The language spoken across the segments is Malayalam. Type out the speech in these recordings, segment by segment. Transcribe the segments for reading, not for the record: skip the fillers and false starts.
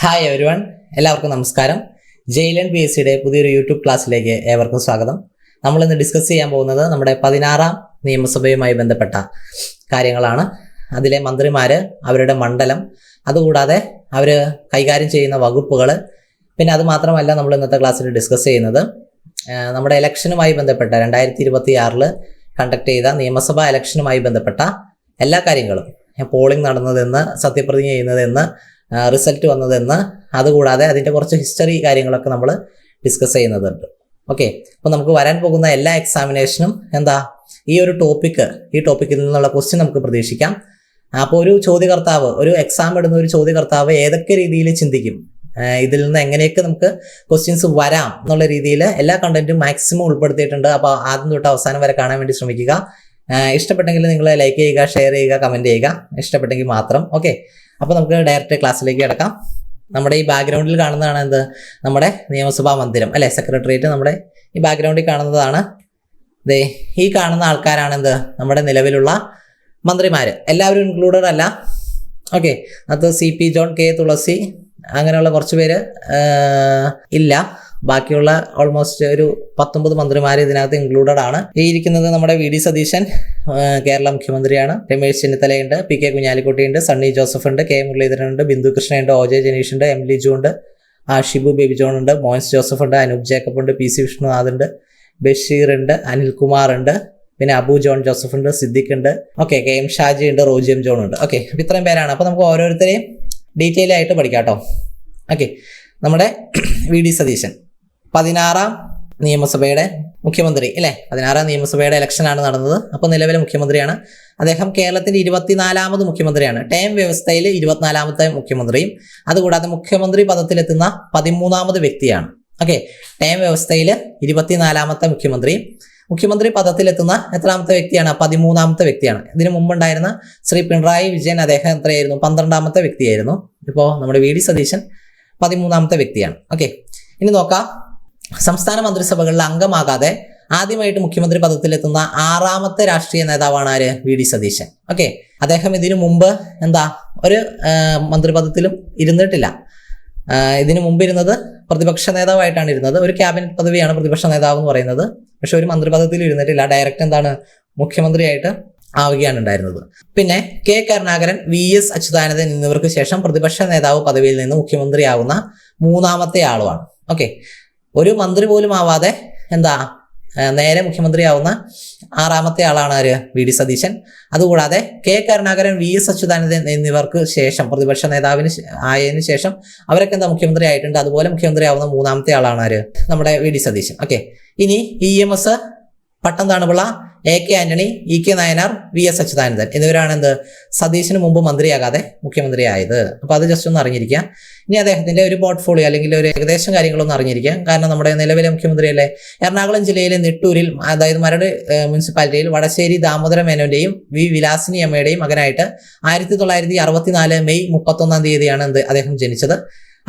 ഹായ് എവരിവൺ, എല്ലാവർക്കും നമസ്കാരം. ജെയിലൻ പി എസ് സിയുടെ പുതിയൊരു യൂട്യൂബ് ക്ലാസ്സിലേക്ക് ഏവർക്കും സ്വാഗതം. നമ്മളിന്ന് ഡിസ്കസ് ചെയ്യാൻ പോകുന്നത് നമ്മുടെ 16ാം നിയമസഭയുമായി ബന്ധപ്പെട്ട കാര്യങ്ങളാണ്. അതിലെ മന്ത്രിമാര്, അവരുടെ മണ്ഡലം, അതുകൂടാതെ അവർ കൈകാര്യം ചെയ്യുന്ന വകുപ്പുകൾ, പിന്നെ അത് മാത്രമല്ല നമ്മൾ ഇന്നത്തെ ക്ലാസ്സിൽ ഡിസ്കസ് ചെയ്യുന്നത് നമ്മുടെ ഇലക്ഷനുമായി ബന്ധപ്പെട്ട 2026 കണ്ടക്ട് ചെയ്ത നിയമസഭാ ഇലക്ഷനുമായി ബന്ധപ്പെട്ട എല്ലാ കാര്യങ്ങളും, പോളിംഗ് നടന്നതെന്ന്, സത്യപ്രതിജ്ഞ ചെയ്യുന്നതെന്ന്, റിസൾട്ട് വന്നതെന്ന്, അതുകൂടാതെ അതിൻ്റെ കുറച്ച് ഹിസ്റ്ററി കാര്യങ്ങളൊക്കെ നമ്മൾ ഡിസ്കസ് ചെയ്യുന്നതുണ്ട്. ഓക്കെ, അപ്പോൾ നമുക്ക് വരാൻ പോകുന്ന എല്ലാ എക്സാമിനേഷനും ഈ ടോപ്പിക്കിൽ നിന്നുള്ള ക്വസ്റ്റ്യൻ നമുക്ക് പ്രതീക്ഷിക്കാം. അപ്പോൾ ഒരു എക്സാം ഇടുന്ന ഒരു ചോദ്യകർത്താവ് ഏതൊക്കെ രീതിയിൽ ചിന്തിക്കും, ഇതിൽ നിന്ന് എങ്ങനെയൊക്കെ നമുക്ക് ക്വസ്റ്റ്യൻസ് വരാം എന്നുള്ള രീതിയിൽ എല്ലാ കണ്ടന്റും മാക്സിമം ഉൾപ്പെടുത്തിയിട്ടുണ്ട്. അപ്പോൾ ആദ്യം തൊട്ട് അവസാനം വരെ കാണാൻ വേണ്ടി ശ്രമിക്കുക. ഇഷ്ടപ്പെട്ടെങ്കിൽ നിങ്ങൾ ലൈക്ക് ചെയ്യുക, ഷെയർ ചെയ്യുക, കമൻറ്റ് ചെയ്യുക, ഇഷ്ടപ്പെട്ടെങ്കിൽ മാത്രം. ഓക്കെ, അപ്പോൾ നമുക്ക് ഡയറക്റ്റ് ക്ലാസ്സിലേക്ക് കിടക്കാം. നമ്മുടെ ഈ ബാക്ക്ഗ്രൗണ്ടിൽ കാണുന്നതാണ് നമ്മുടെ നിയമസഭാ മന്ദിരം അല്ലെ, സെക്രട്ടേറിയറ്റ്. നമ്മുടെ ഈ ബാക്ക്ഗ്രൗണ്ടിൽ കാണുന്നതാണ്. ഈ കാണുന്ന ആൾക്കാരാണ് നമ്മുടെ നിലവിലുള്ള മന്ത്രിമാർ. എല്ലാവരും ഇൻക്ലൂഡഡ് അല്ല. ഓക്കെ, അത് CP ജോൺ, K തുളസി, അങ്ങനെയുള്ള കുറച്ച് പേര് ഇല്ല. ബാക്കിയുള്ള ഓൾമോസ്റ്റ് ഒരു 19 മന്ത്രിമാർ ഇതിനകത്ത് ഇൻക്ലൂഡഡ് ആണ്. ഈ ഇരിക്കുന്നത് നമ്മുടെ VD സതീശൻ, കേരള മുഖ്യമന്ത്രിയാണ്. രമേശ് ചെന്നിത്തലയുണ്ട്, PK കുഞ്ഞാലിക്കുട്ടിയുണ്ട്, സണ്ണി ജോസഫ് ഉണ്ട്, K മുരളീധരൻ ഉണ്ട്, ബിന്ദു കൃഷ്ണയുണ്ട്, OJ ജനീഷ് ഉണ്ട്, M ലിജു ഉണ്ട്, ഷിബു ബേബി ജോൺ ഉണ്ട്, മോൻസ് ജോസഫ് ഉണ്ട്, അനൂപ് ജേക്കബ് ഉണ്ട്, PC വിഷ്ണുനാഥ് ഉണ്ട്, ബഷീർ ഉണ്ട്, അനിൽകുമാർ ഉണ്ട്, പിന്നെ അബു ജോൺ ജോസഫ് ഉണ്ട്, സിദ്ദിഖ് ഉണ്ട്, ഓക്കെ, KM ഷാജി ഉണ്ട്, റോജി M ജോൺ ഉണ്ട്. ഓക്കെ, അപ്പോൾ ഇത്രയും പേരാണ്. അപ്പോൾ നമുക്ക് ഓരോരുത്തരെയും ഡീറ്റെയിൽ ആയിട്ട് പഠിക്കാം കേട്ടോ. ഓക്കെ, നമ്മുടെ VD സതീശൻ 16ാം നിയമസഭയുടെ മുഖ്യമന്ത്രി അല്ലേ. 16ാം നിയമസഭയുടെ ഇലക്ഷനാണ് നടന്നത്. അപ്പോൾ നിലവിലെ മുഖ്യമന്ത്രിയാണ് അദ്ദേഹം. കേരളത്തിന്റെ 24ാമത് മുഖ്യമന്ത്രിയാണ്. ടേം വ്യവസ്ഥയിൽ 24ാമത്തെ മുഖ്യമന്ത്രിയും, അതുകൂടാതെ മുഖ്യമന്ത്രി പദത്തിലെത്തുന്ന 13ാമത് വ്യക്തിയാണ്. ഓക്കെ, ടേം വ്യവസ്ഥയിൽ 24ാമത്തെ മുഖ്യമന്ത്രിയും മുഖ്യമന്ത്രി പദത്തിലെത്തുന്ന എത്രാമത്തെ വ്യക്തിയാണ്? 13ാമത്തെ വ്യക്തിയാണ്. ഇതിനു മുമ്പുണ്ടായിരുന്ന ശ്രീ പിണറായി വിജയൻ, അദ്ദേഹം എത്രയായിരുന്നു? 12ാമത്തെ വ്യക്തിയായിരുന്നു. ഇപ്പോൾ നമ്മുടെ VD സതീശൻ 13ാമത്തെ വ്യക്തിയാണ്. ഓക്കെ, ഇനി നോക്കാം. സംസ്ഥാന മന്ത്രിസഭകളിൽ അംഗമാകാതെ ആദ്യമായിട്ട് മുഖ്യമന്ത്രി പദത്തിലെത്തുന്ന 6ാമത്തെ രാഷ്ട്രീയ നേതാവാണ് ആര്? VD സതീശൻ. ഓക്കെ, അദ്ദേഹം ഇതിനു മുമ്പ് ഒരു മന്ത്രിപദത്തിലും ഇരുന്നിട്ടില്ല. ഇതിനു മുമ്പ് ഇരുന്നത് പ്രതിപക്ഷ നേതാവായിട്ടാണ് ഇരുന്നത്. ഒരു ക്യാബിനറ്റ് പദവിയാണ് പ്രതിപക്ഷ നേതാവ് എന്ന് പറയുന്നത്. പക്ഷെ ഒരു മന്ത്രിപദത്തിൽ ഇരുന്നിട്ടില്ല. ഡയറക്റ്റ് മുഖ്യമന്ത്രിയായിട്ട് ആവുകയാണ് ഉണ്ടായിരുന്നത്. പിന്നെ K കരുണാകരൻ, VS അച്യുതാനന്ദൻ എന്നിവർക്ക് ശേഷം പ്രതിപക്ഷ നേതാവ് പദവിയിൽ നിന്ന് മുഖ്യമന്ത്രിയാവുന്ന 3ാമത്തെ ആളുമാണ്. ഓക്കെ, ഒരു മന്ത്രി പോലും ആവാതെ നേരെ മുഖ്യമന്ത്രിയാവുന്ന 6ാമത്തെ ആളാണ് ആര്? VD സതീശൻ. അതുകൂടാതെ K കരുണാകരൻ, VS അച്യുതാനന്ദൻ എന്നിവർക്ക് ശേഷം പ്രതിപക്ഷ നേതാവിന് ആയതിനു ശേഷം അവരൊക്കെ മുഖ്യമന്ത്രി ആയിട്ടുണ്ട്. അതുപോലെ മുഖ്യമന്ത്രിയാവുന്ന 3ാമത്തെ ആളാണ് ആര്? നമ്മുടെ VD സതീശൻ. ഓക്കെ, ഇനി EMS, Pattom Thanu, AK Antony, EK Nayanar, VS Achuthanandan എന്നിവരാണ് സതീശന് മുമ്പ് മന്ത്രിയാകാതെ മുഖ്യമന്ത്രിയായത്. അപ്പോൾ അത് ജസ്റ്റ് ഒന്ന് അറിഞ്ഞിരിക്കുക. ഇനി അദ്ദേഹത്തിന്റെ ഒരു പോർട്ട്ഫോളിയോ അല്ലെങ്കിൽ ഒരു ഏകദേശം കാര്യങ്ങളൊന്നും അറിഞ്ഞിരിക്കുക. കാരണം നമ്മുടെ നിലവിലെ മുഖ്യമന്ത്രിയല്ലേ. എറണാകുളം ജില്ലയിലെ നെട്ടൂരിൽ, അതായത് മരട് മുനിസിപ്പാലിറ്റിയിൽ വടശ്ശേരി ദാമോദര മേനോന്റെയും V വിലാസിനി അമ്മയുടെയും മകനായിട്ട് 1964 മെയ് 31-ാം തീയതിയാണ് അദ്ദേഹം ജനിച്ചത്.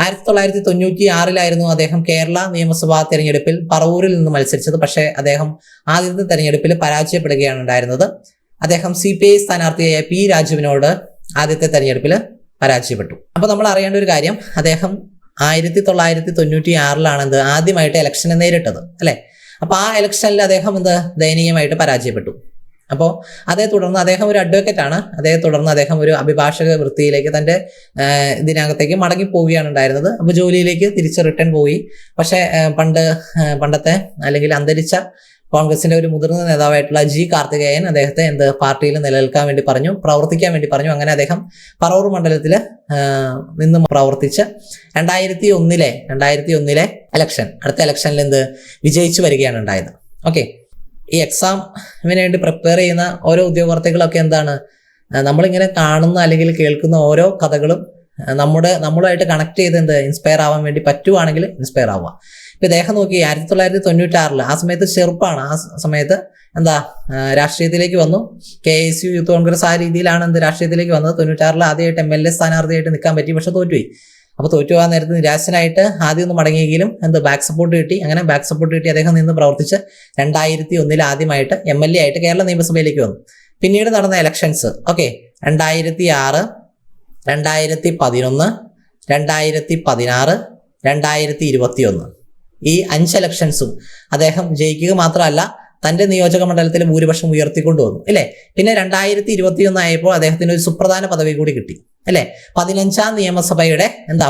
1996 അദ്ദേഹം കേരള നിയമസഭാ തെരഞ്ഞെടുപ്പിൽ പറവൂരിൽ നിന്ന് മത്സരിച്ചത്. പക്ഷേ അദ്ദേഹം ആദ്യത്തെ തെരഞ്ഞെടുപ്പിൽ പരാജയപ്പെടുകയാണ് ഉണ്ടായിരുന്നത്. അദ്ദേഹം CPI സ്ഥാനാർത്ഥിയായ P രാജുവിനോട് ആദ്യത്തെ തെരഞ്ഞെടുപ്പിൽ പരാജയപ്പെട്ടു. അപ്പോൾ നമ്മൾ അറിയേണ്ട ഒരു കാര്യം, അദ്ദേഹം 1996 ആദ്യമായിട്ട് ഇലക്ഷനെ നേരിട്ടത് അല്ലെ. അപ്പോൾ ആ ഇലക്ഷനിൽ അദ്ദേഹം ദയനീയമായിട്ട് പരാജയപ്പെട്ടു. അപ്പോൾ അതേ തുടർന്ന് അദ്ദേഹം ഒരു അഡ്വക്കേറ്റ് ആണ്. അദ്ദേഹം ഒരു അഭിഭാഷക വൃത്തിയിലേക്ക് തൻ്റെ ഇതിനകത്തേക്ക് മടങ്ങി പോവുകയാണ് ഉണ്ടായിരുന്നത്. അപ്പോൾ ജോലിയിലേക്ക് തിരിച്ച് റിട്ടേൺ പോയി. പക്ഷേ പണ്ടത്തെ അല്ലെങ്കിൽ അന്തരിച്ച കോൺഗ്രസിന്റെ ഒരു മുതിർന്ന നേതാവായിട്ടുള്ള G കാർത്തികേയൻ അദ്ദേഹത്തെ പാർട്ടിയിൽ നിലനിൽക്കാൻ വേണ്ടി പറഞ്ഞു, പ്രവർത്തിക്കാൻ വേണ്ടി പറഞ്ഞു. അങ്ങനെ അദ്ദേഹം പറവൂർ മണ്ഡലത്തിൽ നിന്ന് പ്രവർത്തിച്ച് 2001 ഇലക്ഷൻ, അടുത്ത ഇലക്ഷനിൽ വിജയിച്ചു വരികയാണ് ഉണ്ടായത്. ഓക്കെ, ഈ എക്സാമിന് വേണ്ടി പ്രിപ്പയർ ചെയ്യുന്ന ഓരോ ഉദ്യോഗാർത്ഥികളൊക്കെ നമ്മളിങ്ങനെ കാണുന്ന അല്ലെങ്കിൽ കേൾക്കുന്ന ഓരോ കഥകളും നമ്മളുമായിട്ട് കണക്ട് ചെയ്ത് ഇൻസ്പയർ ആവാൻ വേണ്ടി പറ്റുവാണെങ്കിൽ ഇൻസ്പയർ ആവുക. ഇപ്പൊ ഇദ്ദേഹം നോക്കി 1996 ആ സമയത്ത് ചെറുപ്പാണ്. ആ സമയത്ത് രാഷ്ട്രീയത്തിലേക്ക് വന്നു. KSU യൂത്ത് കോൺഗ്രസ് ആ രീതിയിലാണ് രാഷ്ട്രീയത്തിലേക്ക് വന്നത്. 96 ആദ്യമായിട്ട് MLA സ്ഥാനാർത്ഥിയായിട്ട് നിൽക്കാൻ പറ്റി. പക്ഷെ തോറ്റുപോയി. അപ്പോൾ തോറ്റുപോകാൻ നേരത്ത് നിരാശനായിട്ട് ആദ്യം ഒന്ന് മടങ്ങിയെങ്കിലും ബാക്ക് സപ്പോർട്ട് കിട്ടി. അങ്ങനെ ബാക്ക് സപ്പോർട്ട് കിട്ടി അദ്ദേഹം നിന്ന് പ്രവർത്തിച്ച് 2001 ആദ്യമായിട്ട് MLA ആയിട്ട് കേരള നിയമസഭയിലേക്ക് വന്നു. പിന്നീട് നടന്ന ഇലക്ഷൻസ് 2006, 2011, 2016, 2021 ഈ 5 ഇലക്ഷൻസും അദ്ദേഹം ജയിക്കുക മാത്രമല്ല തന്റെ നിയോജക മണ്ഡലത്തിൽ ഭൂരിപക്ഷം ഉയർത്തിക്കൊണ്ടുവന്നു അല്ലേ. പിന്നെ 2021 ആയപ്പോൾ അദ്ദേഹത്തിന് ഒരു സുപ്രധാന പദവി കൂടി കിട്ടി അല്ലെ. 15ാം നിയമസഭയുടെ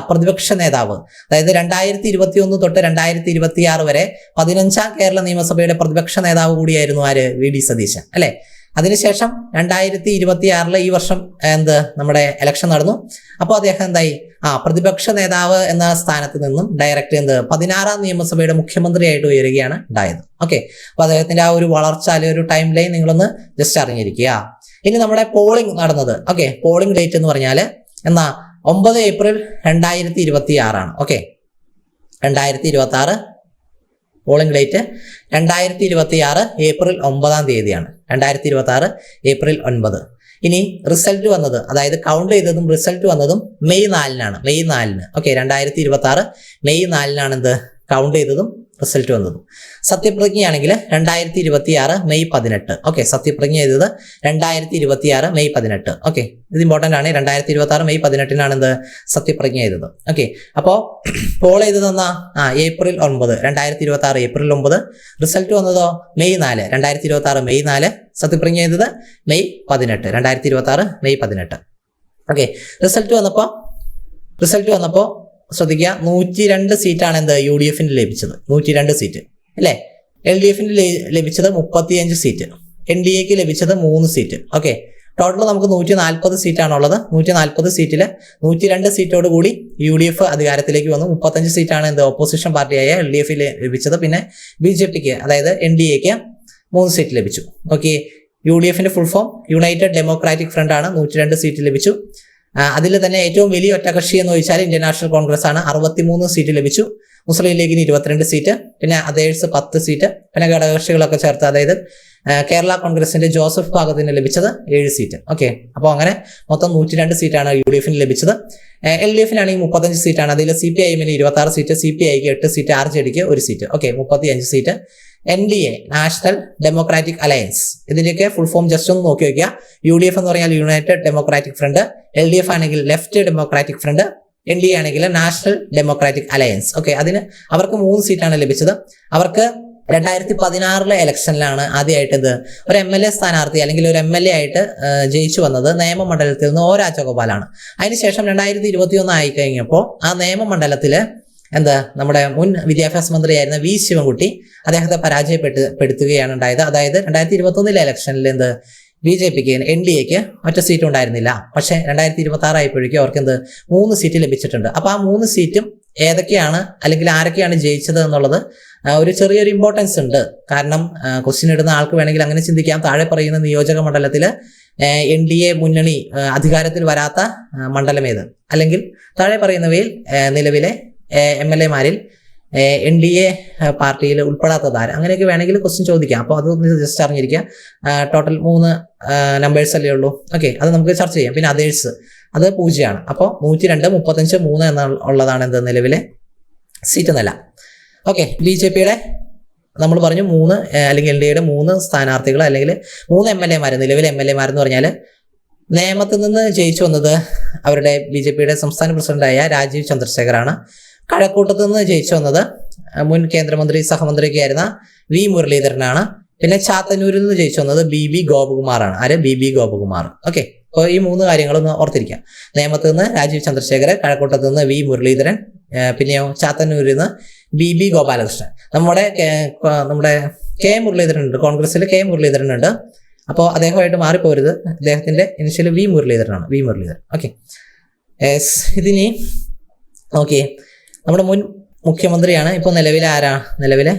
പ്രതിപക്ഷ നേതാവ്. അതായത് 2021 തൊട്ട് 2026 വരെ 15ാം കേരള നിയമസഭയുടെ പ്രതിപക്ഷ നേതാവ് കൂടിയായിരുന്നു ആര്? വി.ഡി. സതീശൻ അല്ലെ. അതിനുശേഷം 2026 ഈ വർഷം നമ്മുടെ ഇലക്ഷൻ നടന്നു. അപ്പോൾ അദ്ദേഹം പ്രതിപക്ഷ നേതാവ് എന്ന സ്ഥാനത്ത് നിന്നും ഡയറക്റ്റ് 16ാം നിയമസഭയുടെ മുഖ്യമന്ത്രിയായിട്ട് ഉയരുകയാണ് ഉണ്ടായത്. ഓക്കെ, അപ്പൊ അദ്ദേഹത്തിന്റെ ആ ഒരു വളർച്ച അല്ലെങ്കിൽ ഒരു ടൈം ലൈൻ നിങ്ങളൊന്ന് ജസ്റ്റ് അറിഞ്ഞിരിക്കുക. ഇനി നമ്മുടെ പോളിംഗ് നടന്നത്, ഓക്കെ, പോളിംഗ് ഡേറ്റ് എന്ന് പറഞ്ഞാൽ 9 ഏപ്രിൽ 2026 ആണ്. ഓക്കെ, 2026 പോളിംഗ് ഡേറ്റ് 2026 ഏപ്രിൽ 9 തീയതിയാണ്. 2026 ഏപ്രിൽ 9. ഇനി റിസൾട്ട് വന്നത്, അതായത് കൗണ്ട് ചെയ്തതും റിസൾട്ട് വന്നതും മെയ് 4-നാണ്. മെയ് 4-ന്. ഓക്കെ, 2026 മെയ് 4-നാണ് കൗണ്ട് ചെയ്തതും റിസൾട്ട് വന്നതും. സത്യപ്രതിജ്ഞയാണെങ്കിൽ 2026 മെയ് 18. ഓക്കെ, സത്യപ്രതിജ്ഞ ചെയ്തത് 2026 മെയ് 18. ഓക്കെ, ഇത് ഇമ്പോർട്ടന്റ് ആണ്. 2026 മെയ് 18-നാണ് സത്യപ്രതിജ്ഞ ചെയ്തത്. ഓക്കെ, അപ്പോ പോൾ ചെയ്തത് ഏപ്രിൽ 9, 2026 ഏപ്രിൽ 9. റിസൾട്ട് വന്നതോ മെയ് 4, 2026 മെയ് 4. സത്യപ്രതിജ്ഞ ചെയ്തത് മെയ് 18, 2026 മെയ് 18. ഓക്കെ, റിസൾട്ട് വന്നപ്പോ ശ്രദ്ധിക്കുക, 102 സീറ്റാണ് UDF-ന് ലഭിച്ചത്. 102 സീറ്റ് അല്ലേ. LDF-ന് ലഭിച്ചത് 35 സീറ്റ്. NDA-ക്ക് ലഭിച്ചത് 3 സീറ്റ്. ഓക്കെ, ടോട്ടൽ നമുക്ക് 140 സീറ്റാണുള്ളത്. 140 സീറ്റിൽ 102 സീറ്റോട് കൂടി UDF അധികാരത്തിലേക്ക് വന്നു. 35 സീറ്റാണ് ഓപ്പോസിഷൻ പാർട്ടിയായ LDF ലഭിച്ചത്. പിന്നെ BJP-ക്ക്, അതായത് NDA-ക്ക് 3 സീറ്റ് ലഭിച്ചു. ഓക്കെ, UDF-ന്റെ full form United Democratic Front ആണ്. 102 സീറ്റ് ലഭിച്ചു. അതിൽ തന്നെ ഏറ്റവും വലിയ ഒറ്റകക്ഷി എന്ന് ചോദിച്ചാൽ ഇന്ത്യൻ നാഷണൽ കോൺഗ്രസ് ആണ്. 63 സീറ്റ് ലഭിച്ചു. മുസ്ലിം ലീഗിന് 22 സീറ്റ്, പിന്നെ അതേഴ്സ് 10 സീറ്റ്, പിന്നെ ഘടകകക്ഷികളൊക്കെ ചേർത്ത്, അതായത് കേരള കോൺഗ്രസിന്റെ ജോസഫ് ഭാഗത്തിന് ലഭിച്ചത് 7 സീറ്റ്. ഓക്കെ, അപ്പോൾ അങ്ങനെ മൊത്തം 102 സീറ്റാണ് UDF-ന് ലഭിച്ചത്. LDF-നാണെങ്കിൽ 35 സീറ്റാണ്. അതിൽ CPI-ന് 26 സീറ്റ്, CPI-ക്ക് 8 സീറ്റ്, RJD-ക്ക് 1 seat. Okay, 35 seat. NDA, National Democratic Alliance, ഇതിന്റെയൊക്കെ ഫുൾ ഫോം ജസ്റ്റ് ഒന്ന് നോക്കി വയ്ക്കുക. UDF എന്ന് പറഞ്ഞാൽ യുണൈറ്റഡ് ഡെമോക്രാറ്റിക് ഫ്രണ്ട്, LDF ആണെങ്കിൽ ലെഫ്റ്റ് ഡെമോക്രാറ്റിക് ഫ്രണ്ട്, NDA ആണെങ്കിൽ നാഷണൽ ഡെമോക്രാറ്റിക് അലയൻസ്. ഓക്കെ, അവർക്ക് 3 സീറ്റാണ് ലഭിച്ചത്. അവർക്ക് 2016 ഇലക്ഷനിലാണ് ആദ്യമായിട്ട് ഒരു MLA സ്ഥാനാർത്ഥി അല്ലെങ്കിൽ ഒരു MLA ആയിട്ട് ജയിച്ചു വന്നത് നിയമമണ്ഡലത്തിൽ നിന്ന് O രാജഗോപാലാണ്. അതിനുശേഷം 2021 ആയി കഴിഞ്ഞപ്പോൾ ആ നിയമമണ്ഡലത്തില് നമ്മുടെ മുൻ വിദ്യാഭ്യാസ മന്ത്രിയായിരുന്ന V. ശിവൻകുട്ടി അദ്ദേഹത്തെ പരാജയപ്പെടുത്തുകയാണ് ഉണ്ടായത്. അതായത് 2021 ഇലക്ഷനിൽ BJP-ക്ക് NDA-ക്ക് ഒറ്റ സീറ്റ് ഉണ്ടായിരുന്നില്ല. പക്ഷെ 2026 ആയപ്പോഴേക്കും അവർക്ക് 3 സീറ്റ് ലഭിച്ചിട്ടുണ്ട്. അപ്പൊ ആ 3 സീറ്റും ഏതൊക്കെയാണ് അല്ലെങ്കിൽ ആരൊക്കെയാണ് ജയിച്ചത് എന്നുള്ളത് ഒരു ചെറിയൊരു ഇമ്പോർട്ടൻസ് ഉണ്ട്. കാരണം ക്വസ്റ്റ്യൻ ഇടുന്ന ആൾക്ക് വേണമെങ്കിൽ അങ്ങനെ ചിന്തിക്കാം. താഴെ പറയുന്ന നിയോജക മണ്ഡലത്തില് NDA മുന്നണി അധികാരത്തിൽ വരാത്ത മണ്ഡലം ഏത്, അല്ലെങ്കിൽ താഴെ പറയുന്നവയിൽ നിലവിലെ MLA-മാരിൽ NDA പാർട്ടിയിൽ ഉൾപ്പെടാത്തതാര്, അങ്ങനെയൊക്കെ വേണമെങ്കിൽ ക്വസ്റ്റ്യൻ ചോദിക്കാം. അപ്പോൾ അതൊന്ന് ജസ്റ്റ് അറിഞ്ഞിരിക്കുക. ടോട്ടൽ 3 നമ്പേഴ്സ് അല്ലേ ഉള്ളൂ. ഓക്കെ, അത് നമുക്ക് ചർച്ച ചെയ്യാം. പിന്നെ അതേഴ്സ് അത് 0 ആണ്. അപ്പോൾ 102, 35, 3 എന്നുള്ളതാണ് നിലവിലെ സീറ്റ് നില. ഓക്കെ, BJP-യുടെ നമ്മൾ പറഞ്ഞു 3 അല്ലെങ്കിൽ NDA-യുടെ 3 സ്ഥാനാർത്ഥികൾ അല്ലെങ്കിൽ 3 MLA-മാർ, നിലവിലെ MLA-മാരെന്ന് പറഞ്ഞാൽ നേമത്തിൽ നിന്ന് ജയിച്ചു വന്നത് അവരുടെ BJP-യുടെ സംസ്ഥാന പ്രസിഡന്റായ രാജീവ് ചന്ദ്രശേഖറാണ്. കഴക്കൂട്ടത്ത് നിന്ന് ജയിച്ചു വന്നത് മുൻ കേന്ദ്രമന്ത്രി സഹമന്ത്രിയൊക്കെ ആയിരുന്ന V. മുരളീധരനാണ്. പിന്നെ ചാത്തന്നൂരിൽ നിന്ന് ജയിച്ചു വന്നത് BB ഗോപകുമാറാണ്. ആര്? BB ഗോപകുമാർ. ഓക്കെ, അപ്പോൾ ഈ 3 കാര്യങ്ങളൊന്ന് ഓർത്തിരിക്കാം. നേമത്ത് നിന്ന് രാജീവ് ചന്ദ്രശേഖർ, കഴക്കൂട്ടത്ത് നിന്ന് V. മുരളീധരൻ, പിന്നെയോ ചാത്തന്നൂരിൽ നിന്ന് BB ഗോപാലകൃഷ്ണൻ. നമ്മുടെ K. മുരളീധരൻ ഉണ്ട്, കോൺഗ്രസിൽ K. മുരളീധരൻ ഉണ്ട്. അപ്പോൾ അദ്ദേഹമായിട്ട് മാറിപ്പോരുത്. അദ്ദേഹത്തിന്റെ ഇനിഷ്യൽ V. മുരളീധരനാണ്. V. മുരളീധരൻ. ഓക്കെ, ഇതിനി ഓക്കെ, നമ്മുടെ മുൻ മുഖ്യമന്ത്രിയാണ്. ഇപ്പോൾ നിലവിലെ